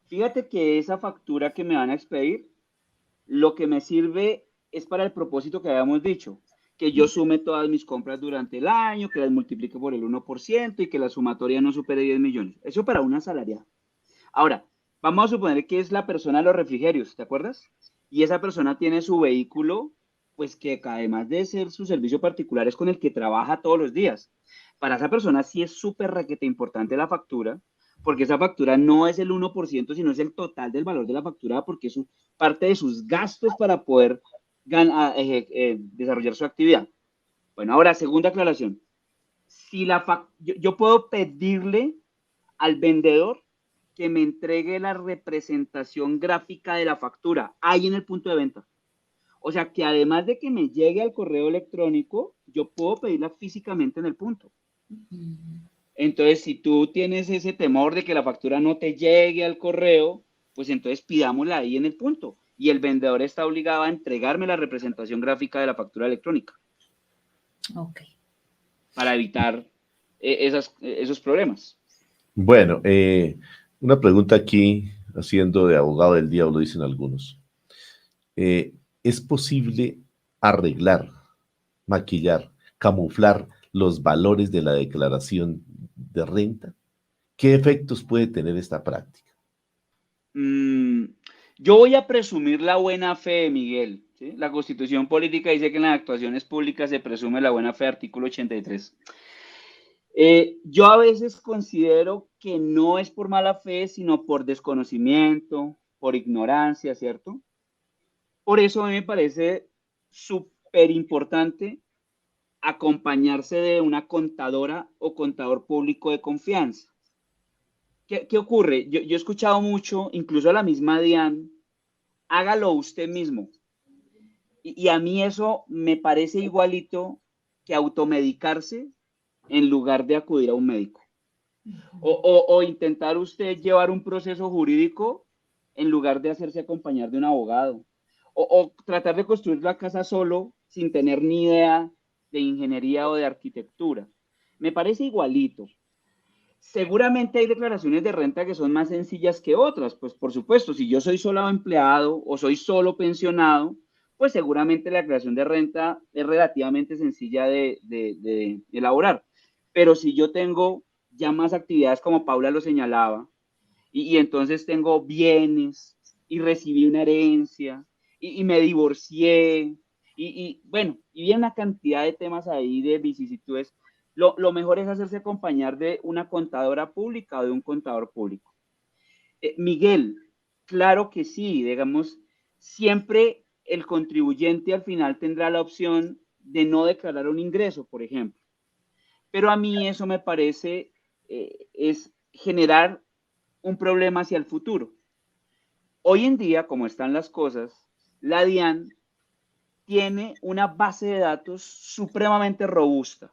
Fíjate que esa factura que me van a expedir, lo que me sirve es para el propósito que habíamos dicho, que yo sume todas mis compras durante el año, que las multiplique por el 1% y que la sumatoria no supere 10 millones. Eso para un asalariado. Ahora, vamos a suponer que es la persona de los refrigerios, ¿te acuerdas? Y esa persona tiene su vehículo, pues que además de ser su servicio particular es con el que trabaja todos los días. Para esa persona sí es súper requete importante la factura, porque esa factura no es el 1%, sino es el total del valor de la factura, porque es parte de sus gastos para poder desarrollar su actividad. Bueno, ahora, segunda aclaración. Si yo puedo pedirle al vendedor que me entregue la representación gráfica de la factura ahí en el punto de venta. O sea, que además de que me llegue al correo electrónico, yo puedo pedirla físicamente en el punto. Entonces, si tú tienes ese temor de que la factura no te llegue al correo, pues entonces pidámosla ahí en el punto. Y el vendedor está obligado a entregarme la representación gráfica de la factura electrónica. Ok. Para evitar esos problemas. Bueno, una pregunta aquí, haciendo de abogado del diablo, dicen algunos. ¿Es posible arreglar, maquillar, camuflar los valores de la declaración de renta? ¿Qué efectos puede tener esta práctica? Yo voy a presumir la buena fe, Miguel. ¿Sí? La Constitución Política dice que en las actuaciones públicas se presume la buena fe, artículo 83. Yo a veces considero que no es por mala fe, sino por desconocimiento, por ignorancia, ¿cierto? Por eso a mí me parece súper importante acompañarse de una contadora o contador público de confianza. ¿Qué ocurre? Yo he escuchado mucho, incluso a la misma DIAN, hágalo usted mismo. Y a mí eso me parece igualito que automedicarse en lugar de acudir a un médico. O intentar usted llevar un proceso jurídico en lugar de hacerse acompañar de un abogado. O tratar de construir la casa solo sin tener ni idea de ingeniería o de arquitectura. Me parece igualito. Seguramente hay declaraciones de renta que son más sencillas que otras, pues por supuesto, si yo soy solo empleado o soy solo pensionado, pues seguramente la declaración de renta es relativamente sencilla de elaborar. Pero si yo tengo ya más actividades como Paula lo señalaba, y entonces tengo bienes y recibí una herencia y me divorcié bueno, y viene una cantidad de temas ahí de vicisitudes. Lo mejor es hacerse acompañar de una contadora pública o de un contador público. Miguel, claro que sí, digamos, siempre el contribuyente al final tendrá la opción de no declarar un ingreso, por ejemplo. Pero a mí eso me parece es generar un problema hacia el futuro. Hoy en día, como están las cosas, la DIAN tiene una base de datos supremamente robusta,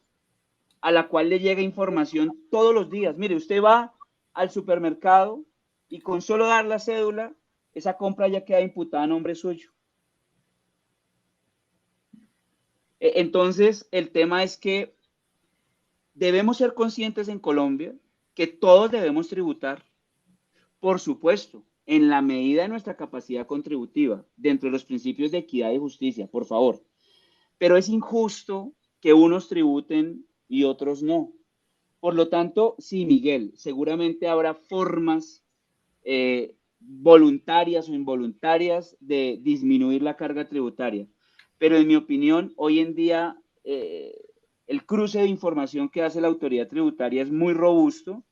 a la cual le llega información todos los días. Mire, usted va al supermercado y con solo dar la cédula, esa compra ya queda imputada a nombre suyo. Entonces, el tema es que debemos ser conscientes en Colombia que todos debemos tributar, por supuesto, en la medida de nuestra capacidad contributiva, dentro de los principios de equidad y justicia, por favor. Pero es injusto que unos tributen y otros no. Por lo tanto, sí, Miguel, seguramente habrá formas voluntarias o involuntarias de disminuir la carga tributaria. Pero en mi opinión, hoy en día el cruce de información que hace la autoridad tributaria es muy robusto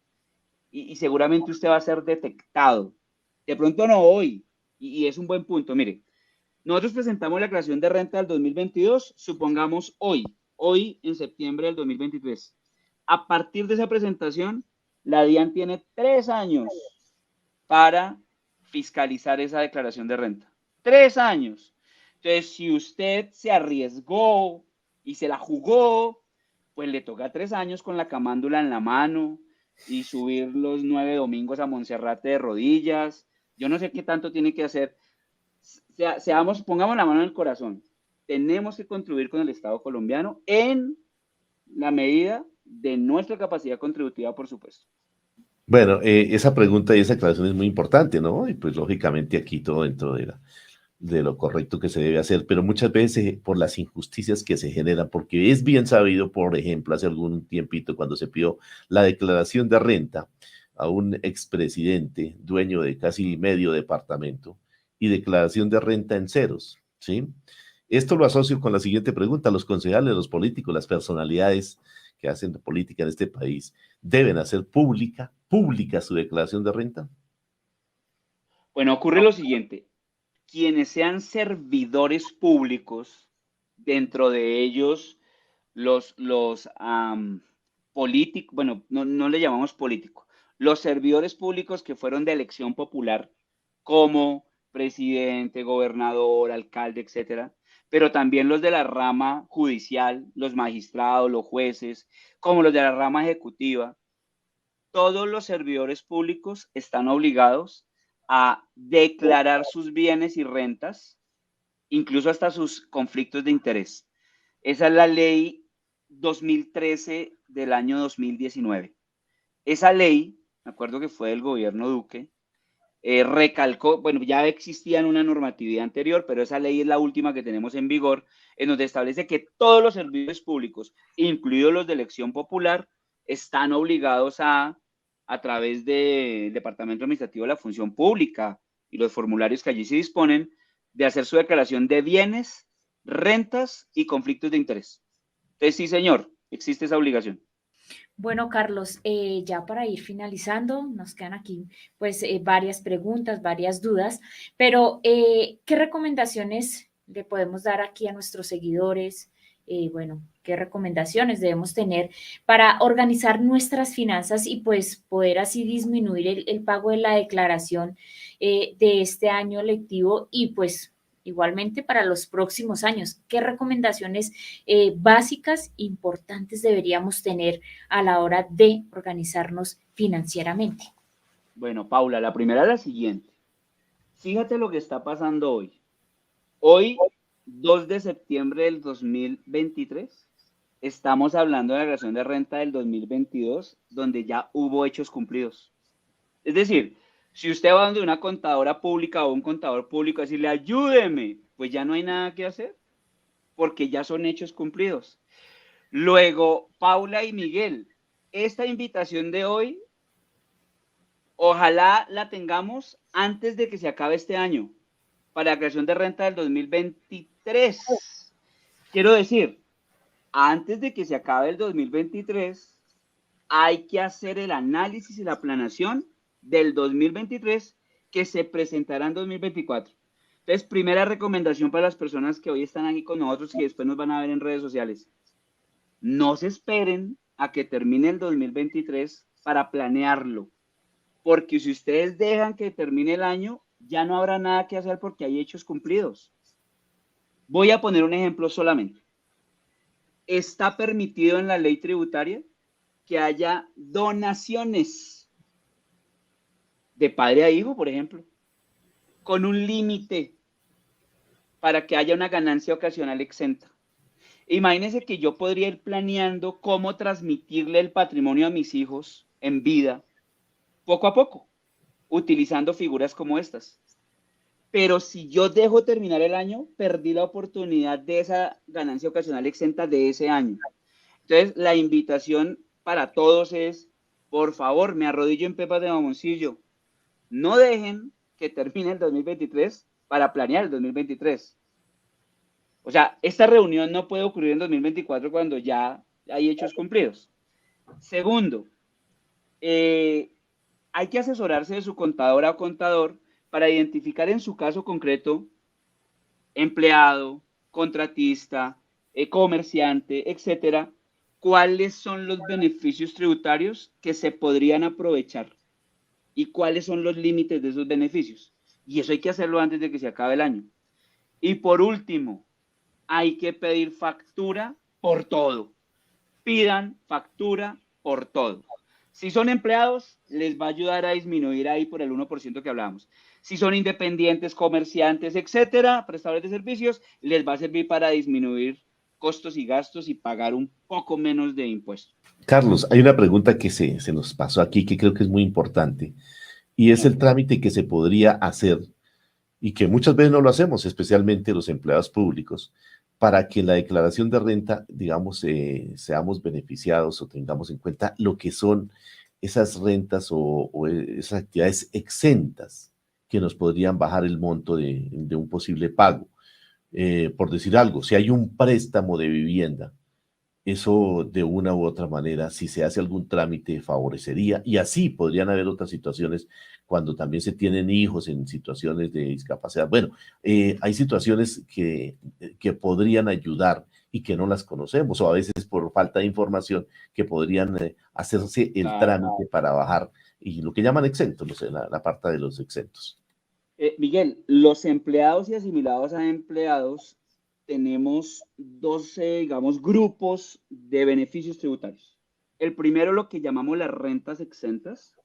y seguramente usted va a ser detectado. De pronto no hoy, y es un buen punto. Mire, nosotros presentamos la declaración de renta del 2022, supongamos hoy en septiembre del 2023. A partir de esa presentación, la DIAN tiene 3 años para fiscalizar esa declaración de renta. 3 años. Entonces, si usted se arriesgó y se la jugó, pues le toca 3 años con la camándula en la mano y subir los 9 domingos a Monserrate de rodillas. Yo no sé qué tanto tiene que hacer. Pongamos la mano en el corazón. Tenemos que contribuir con el Estado colombiano en la medida de nuestra capacidad contributiva, por supuesto. Bueno, esa pregunta y esa aclaración es muy importante, ¿no? Y pues lógicamente aquí todo dentro de lo correcto que se debe hacer, pero muchas veces por las injusticias que se generan, porque es bien sabido, por ejemplo, hace algún tiempito cuando se pidió la declaración de renta a un expresidente, dueño de casi medio departamento, y declaración de renta en ceros, ¿sí? Esto lo asocio con la siguiente pregunta: los concejales, los políticos, las personalidades que hacen política en este país, ¿deben hacer pública su declaración de renta? Bueno, ocurre lo siguiente. Quienes sean servidores públicos, dentro de ellos los políticos, bueno, no le llamamos político, los servidores públicos que fueron de elección popular, como presidente, gobernador, alcalde, etcétera, pero también los de la rama judicial, los magistrados, los jueces, como los de la rama ejecutiva. Todos los servidores públicos están obligados a declarar sus bienes y rentas, incluso hasta sus conflictos de interés. Esa es la ley 2013 del año 2019. Esa ley, me acuerdo que fue del gobierno Duque, recalcó, bueno, ya existía en una normatividad anterior, pero esa ley es la última que tenemos en vigor, en donde establece que todos los servidores públicos, incluidos los de elección popular, están obligados a través del Departamento Administrativo de la Función Pública y los formularios que allí se disponen, de hacer su declaración de bienes, rentas y conflictos de interés. Entonces, sí, señor, existe esa obligación. Bueno, Carlos, ya para ir finalizando, nos quedan aquí pues varias preguntas, varias dudas, pero ¿qué recomendaciones le podemos dar aquí a nuestros seguidores? Bueno, ¿qué recomendaciones debemos tener para organizar nuestras finanzas y pues poder así disminuir el pago de la declaración de este año lectivo y pues igualmente para los próximos años. ¿Qué recomendaciones básicas importantes deberíamos tener a la hora de organizarnos financieramente? Bueno, Paula, la primera es la siguiente. Fíjate lo que está pasando hoy. Hoy, 2 de septiembre del 2023, estamos hablando de la declaración de renta del 2022, donde ya hubo hechos cumplidos. Es decir, si usted va donde una contadora pública o un contador público a decirle ayúdeme, pues ya no hay nada que hacer, porque ya son hechos cumplidos. Luego, Paula y Miguel, esta invitación de hoy, ojalá la tengamos antes de que se acabe este año, para la creación de renta del 2023. Quiero decir, antes de que se acabe el 2023, hay que hacer el análisis y la planeación del 2023 que se presentará en 2024. Entonces, primera recomendación para las personas que hoy están aquí con nosotros y después nos van a ver en redes sociales. No se esperen a que termine el 2023 para planearlo, porque si ustedes dejan que termine el año, ya no habrá nada que hacer porque hay hechos cumplidos. Voy a poner un ejemplo solamente. Está permitido en la ley tributaria que haya donaciones de padre a hijo, por ejemplo, con un límite para que haya una ganancia ocasional exenta. Imagínense que yo podría ir planeando cómo transmitirle el patrimonio a mis hijos en vida, poco a poco, utilizando figuras como estas. Pero si yo dejo terminar el año, perdí la oportunidad de esa ganancia ocasional exenta de ese año. Entonces, la invitación para todos es, por favor, me arrodillo en pepas de mamoncillo. No dejen que termine el 2023 para planear el 2023. O sea, esta reunión no puede ocurrir en 2024 cuando ya hay hechos cumplidos. Segundo, hay que asesorarse de su contadora o contador para identificar en su caso concreto empleado, contratista, comerciante, etcétera, cuáles son los beneficios tributarios que se podrían aprovechar y cuáles son los límites de esos beneficios. Y eso hay que hacerlo antes de que se acabe el año. Y por último, hay que pedir factura por todo. Pidan factura por todo. Si son empleados, les va a ayudar a disminuir ahí por el 1% que hablamos. Si son independientes, comerciantes, etcétera, prestadores de servicios, les va a servir para disminuir costos y gastos y pagar un poco menos de impuestos. Carlos, hay una pregunta que se nos pasó aquí que creo que es muy importante y es el trámite que se podría hacer y que muchas veces no lo hacemos, especialmente los empleados públicos, para que en la declaración de renta, digamos, seamos beneficiados o tengamos en cuenta lo que son esas rentas o esas actividades exentas que nos podrían bajar el monto de un posible pago. Por decir algo, si hay un préstamo de vivienda, eso de una u otra manera, si se hace algún trámite, favorecería, y así podrían haber otras situaciones cuando también se tienen hijos en situaciones de discapacidad. Bueno, hay situaciones que podrían ayudar y que no las conocemos, o a veces por falta de información que podrían hacerse el trámite para bajar, y lo que llaman exentos, no sé, la parte de los exentos. Miguel, los empleados y asimilados a empleados tenemos 12, digamos, grupos de beneficios tributarios. El primero, lo que llamamos las rentas exentas,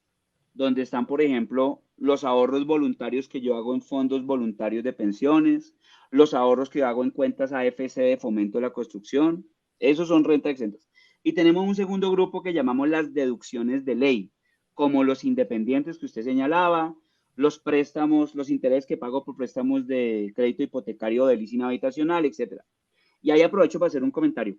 donde están, por ejemplo, los ahorros voluntarios que yo hago en fondos voluntarios de pensiones, los ahorros que yo hago en cuentas AFC de fomento de la construcción, esos son rentas exentas. Y tenemos un segundo grupo que llamamos las deducciones de ley, como los independientes que usted señalaba, los préstamos, los intereses que pago por préstamos de crédito hipotecario o de leasing habitacional, etc. Y ahí aprovecho para hacer un comentario.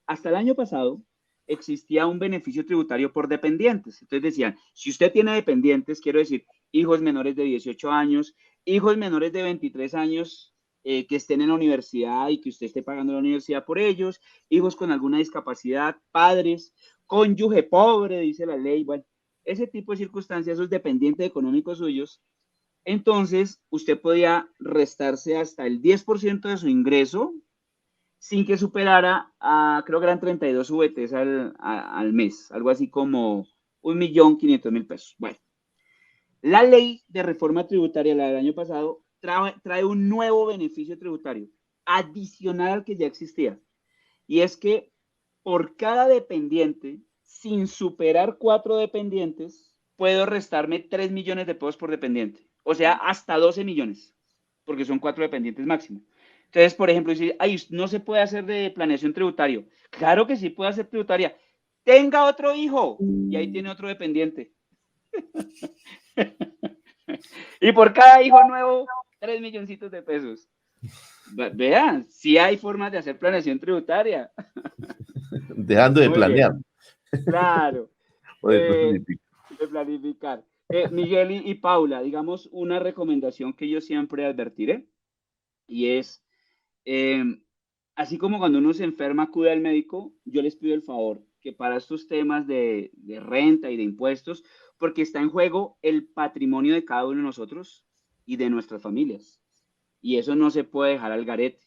Hasta el año pasado existía un beneficio tributario por dependientes. Entonces decían, si usted tiene dependientes, quiero decir, hijos menores de 18 años, hijos menores de 23 años que estén en la universidad y que usted esté pagando la universidad por ellos, hijos con alguna discapacidad, padres, cónyuge pobre, dice la ley, bueno, ese tipo de circunstancias, esos dependientes económicos suyos, entonces usted podía restarse hasta el 10% de su ingreso sin que superara, creo que eran 32 VTs al mes, algo así como 1.500.000 pesos. Bueno, la ley de reforma tributaria, la del año pasado, trae un nuevo beneficio tributario, adicional al que ya existía. Y es que por cada dependiente, sin superar 4 dependientes, puedo restarme 3 millones de pesos por dependiente. O sea, hasta 12 millones, porque son 4 dependientes máximo. Entonces, por ejemplo, decir, ay, no se puede hacer de planeación tributario. Claro que sí puede hacer tributaria. Tenga otro hijo y ahí tiene otro dependiente. Y por cada hijo nuevo, 3 milloncitos de pesos. Vean, sí hay formas de hacer planeación tributaria. Dejando de Muy bien, planear claro. o de planificar. De planificar. Miguel y Paula, digamos una recomendación que yo siempre advertiré, y es, así como cuando uno se enferma acude al médico, yo les pido el favor que para estos temas de renta y de impuestos, porque está en juego el patrimonio de cada uno de nosotros y de nuestras familias, y eso no se puede dejar al garete.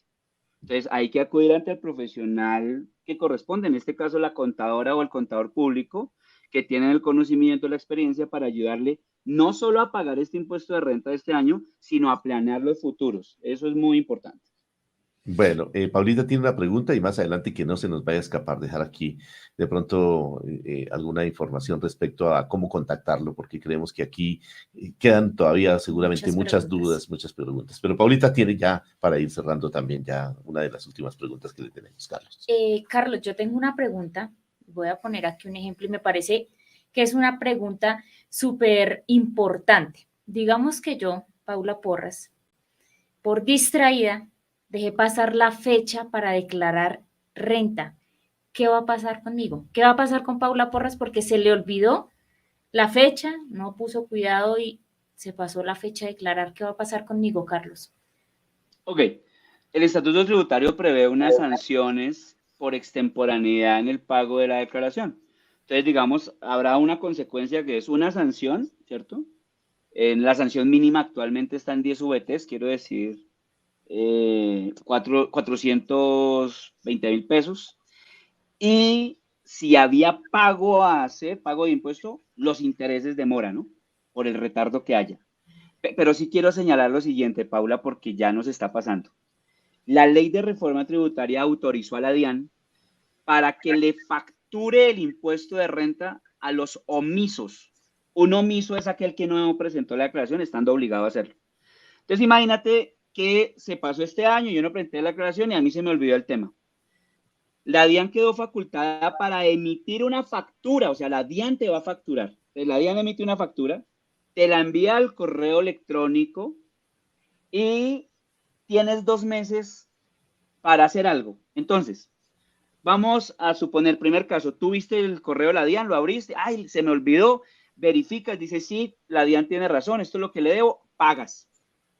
Entonces hay que acudir ante el profesional que corresponde, en este caso la contadora o el contador público, que tienen el conocimiento, la experiencia para ayudarle no solo a pagar este impuesto de renta de este año, sino a planear los futuros. Eso es muy importante. Bueno, Paulita tiene una pregunta y más adelante que no se nos vaya a escapar, dejar aquí de pronto alguna información respecto a cómo contactarlo, porque creemos que aquí quedan todavía seguramente muchas dudas, muchas preguntas. Pero Paulita tiene ya, para ir cerrando también ya una de las últimas preguntas que le tenemos, Carlos. Carlos, yo tengo una pregunta, voy a poner aquí un ejemplo y me parece que es una pregunta súper importante. Digamos que yo, Paula Porras, por distraída, dejé pasar la fecha para declarar renta. ¿Qué va a pasar conmigo? ¿Qué va a pasar con Paula Porras? Porque se le olvidó la fecha, no puso cuidado y se pasó la fecha de declarar. ¿Qué va a pasar conmigo, Carlos? Ok, el Estatuto Tributario prevé unas sanciones por extemporaneidad en el pago de la declaración. Entonces, digamos, habrá una consecuencia que es una sanción, ¿cierto? La sanción mínima actualmente está en 10 VTs, quiero decir, 420.000 pesos. Y si había pago a hacer, pago de impuesto, los intereses de mora, ¿no? Por el retardo que haya. Pero sí quiero señalar lo siguiente, Paula, porque ya nos está pasando. La ley de reforma tributaria autorizó a la DIAN para que le facture el impuesto de renta a los omisos. Un omiso es aquel que no presentó la declaración estando obligado a hacerlo. Entonces, imagínate que se pasó este año, yo no presenté la declaración y a mí se me olvidó el tema. La DIAN quedó facultada para emitir una factura, o sea, la DIAN te va a facturar. Entonces, la DIAN emite una factura, te la envía al correo electrónico y tienes 2 meses para hacer algo. Entonces, vamos a suponer, primer caso, tú viste el correo de la DIAN, lo abriste, ay, se me olvidó, verificas, dices, sí, la DIAN tiene razón, esto es lo que le debo, pagas.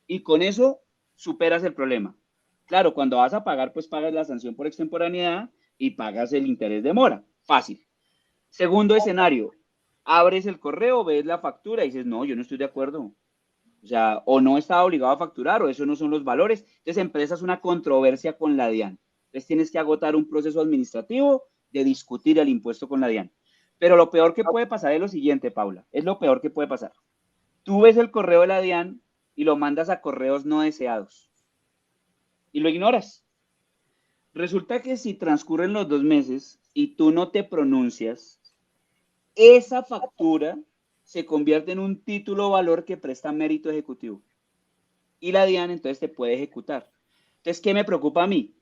Y con eso superas el problema. Claro, cuando vas a pagar, pues pagas la sanción por extemporaneidad y pagas el interés de mora. Fácil. Segundo escenario, abres el correo, ves la factura y dices, no, yo no estoy de acuerdo. O sea, o no estaba obligado a facturar o eso no son los valores. Entonces empiezas una controversia con la DIAN. Entonces tienes que agotar un proceso administrativo de discutir el impuesto con la DIAN. Pero lo peor que puede pasar es lo siguiente, Paula. Es lo peor que puede pasar. Tú ves el correo de la DIAN y lo mandas a correos no deseados. Y lo ignoras. Resulta que si transcurren los 2 meses y tú no te pronuncias, esa factura se convierte en un título o valor que presta mérito ejecutivo. Y la DIAN entonces te puede ejecutar. Entonces, ¿qué me preocupa a mí?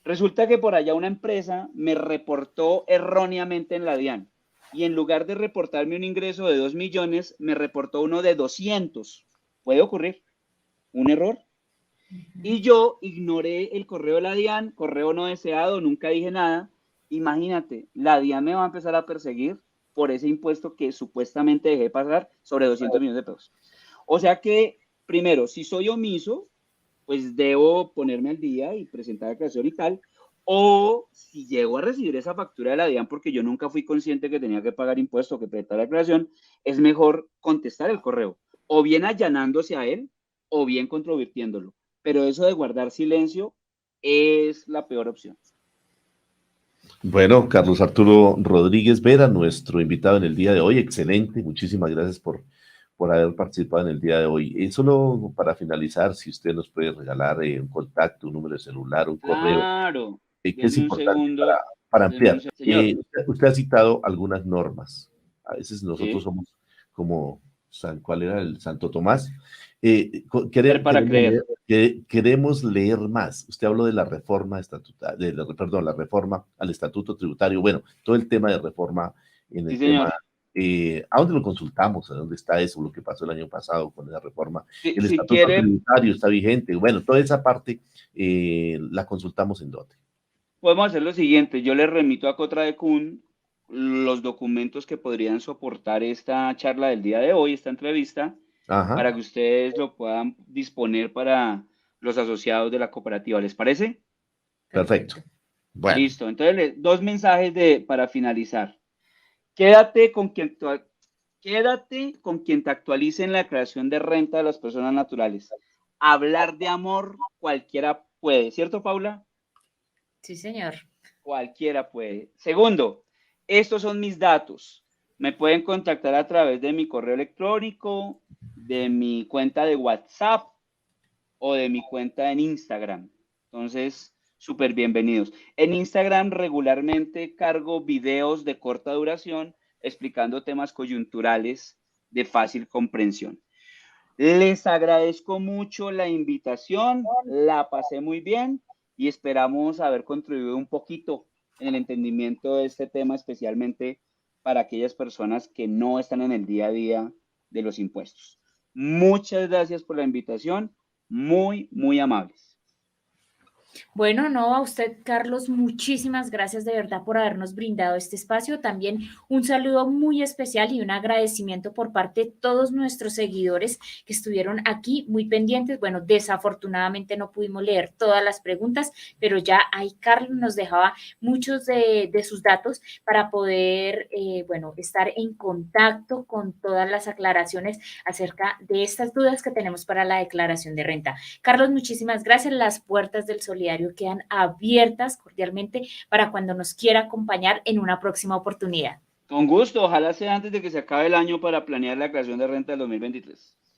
Resulta que por allá una empresa me reportó erróneamente en la DIAN. Y en lugar de reportarme un ingreso de 2 millones, me reportó uno de 200. Puede ocurrir. Un error. Y yo ignoré el correo de la DIAN, correo no deseado, nunca dije nada. Imagínate, la DIAN me va a empezar a perseguir por ese impuesto que supuestamente dejé pasar sobre 200 millones de pesos. O sea que, primero, si soy omiso, pues debo ponerme al día y presentar declaración y tal. O si llego a recibir esa factura de la DIAN porque yo nunca fui consciente que tenía que pagar impuesto o que presentar la declaración, es mejor contestar el correo, o bien allanándose a él, o bien controvirtiéndolo. Pero eso de guardar silencio es la peor opción. Bueno, Carlos Arturo Rodríguez Vera, nuestro invitado en el día de hoy, excelente, muchísimas gracias por por haber participado en el día de hoy. Solo para finalizar, si usted nos puede regalar un contacto, un número de celular, un correo, Claro, que es denme un importante segundo, para denme ampliar. un señor. Usted ha citado algunas normas. A veces nosotros Sí, somos como, ¿cuál era el Santo Tomás? ver para creer. Queremos leer más. Usted habló de la reforma estatutaria, perdón, la reforma al estatuto tributario. Bueno, todo el tema de reforma en Sí, el tema. señor. ¿A dónde lo consultamos? ¿A dónde está eso? Lo que pasó el año pasado con la reforma. El Si estatuto quiere, tributario está vigente. Bueno, toda esa parte la consultamos en DOTE. podemos hacer lo siguiente. Yo le remito a Cotra de Kun los documentos que podrían soportar esta charla del día de hoy, esta entrevista, Ajá, para que ustedes lo puedan disponer para los asociados de la cooperativa. ¿Les parece? perfecto. Bueno, Listo. Entonces, dos mensajes para finalizar. Quédate con quien, quédate con quien te actualice en la declaración de renta de las personas naturales. Hablar de amor cualquiera puede, ¿cierto, Paula? Sí, señor. Cualquiera puede. Segundo, estos son mis datos. Me pueden contactar a través de mi correo electrónico, de mi cuenta de WhatsApp o de mi cuenta en Instagram. Entonces, súper bienvenidos. En Instagram regularmente cargo videos de corta duración explicando temas coyunturales de fácil comprensión. Les agradezco mucho la invitación, la pasé muy bien y esperamos haber contribuido un poquito en el entendimiento de este tema, especialmente para aquellas personas que no están en el día a día de los impuestos. Muchas gracias por la invitación, muy amables. Bueno, no, a usted, Carlos, muchísimas gracias de verdad por habernos brindado este espacio. También un saludo muy especial y un agradecimiento por parte de todos nuestros seguidores que estuvieron aquí muy pendientes. Bueno, desafortunadamente no pudimos leer todas las preguntas, pero ya ahí Carlos nos dejaba muchos de sus datos para poder, bueno, estar en contacto con todas las aclaraciones acerca de estas dudas que tenemos para la declaración de renta. Carlos, muchísimas gracias. Las puertas del Solidario quedan abiertas cordialmente para cuando nos quiera acompañar en una próxima oportunidad. Con gusto, ojalá sea antes de que se acabe el año para planear la creación de renta del 2023.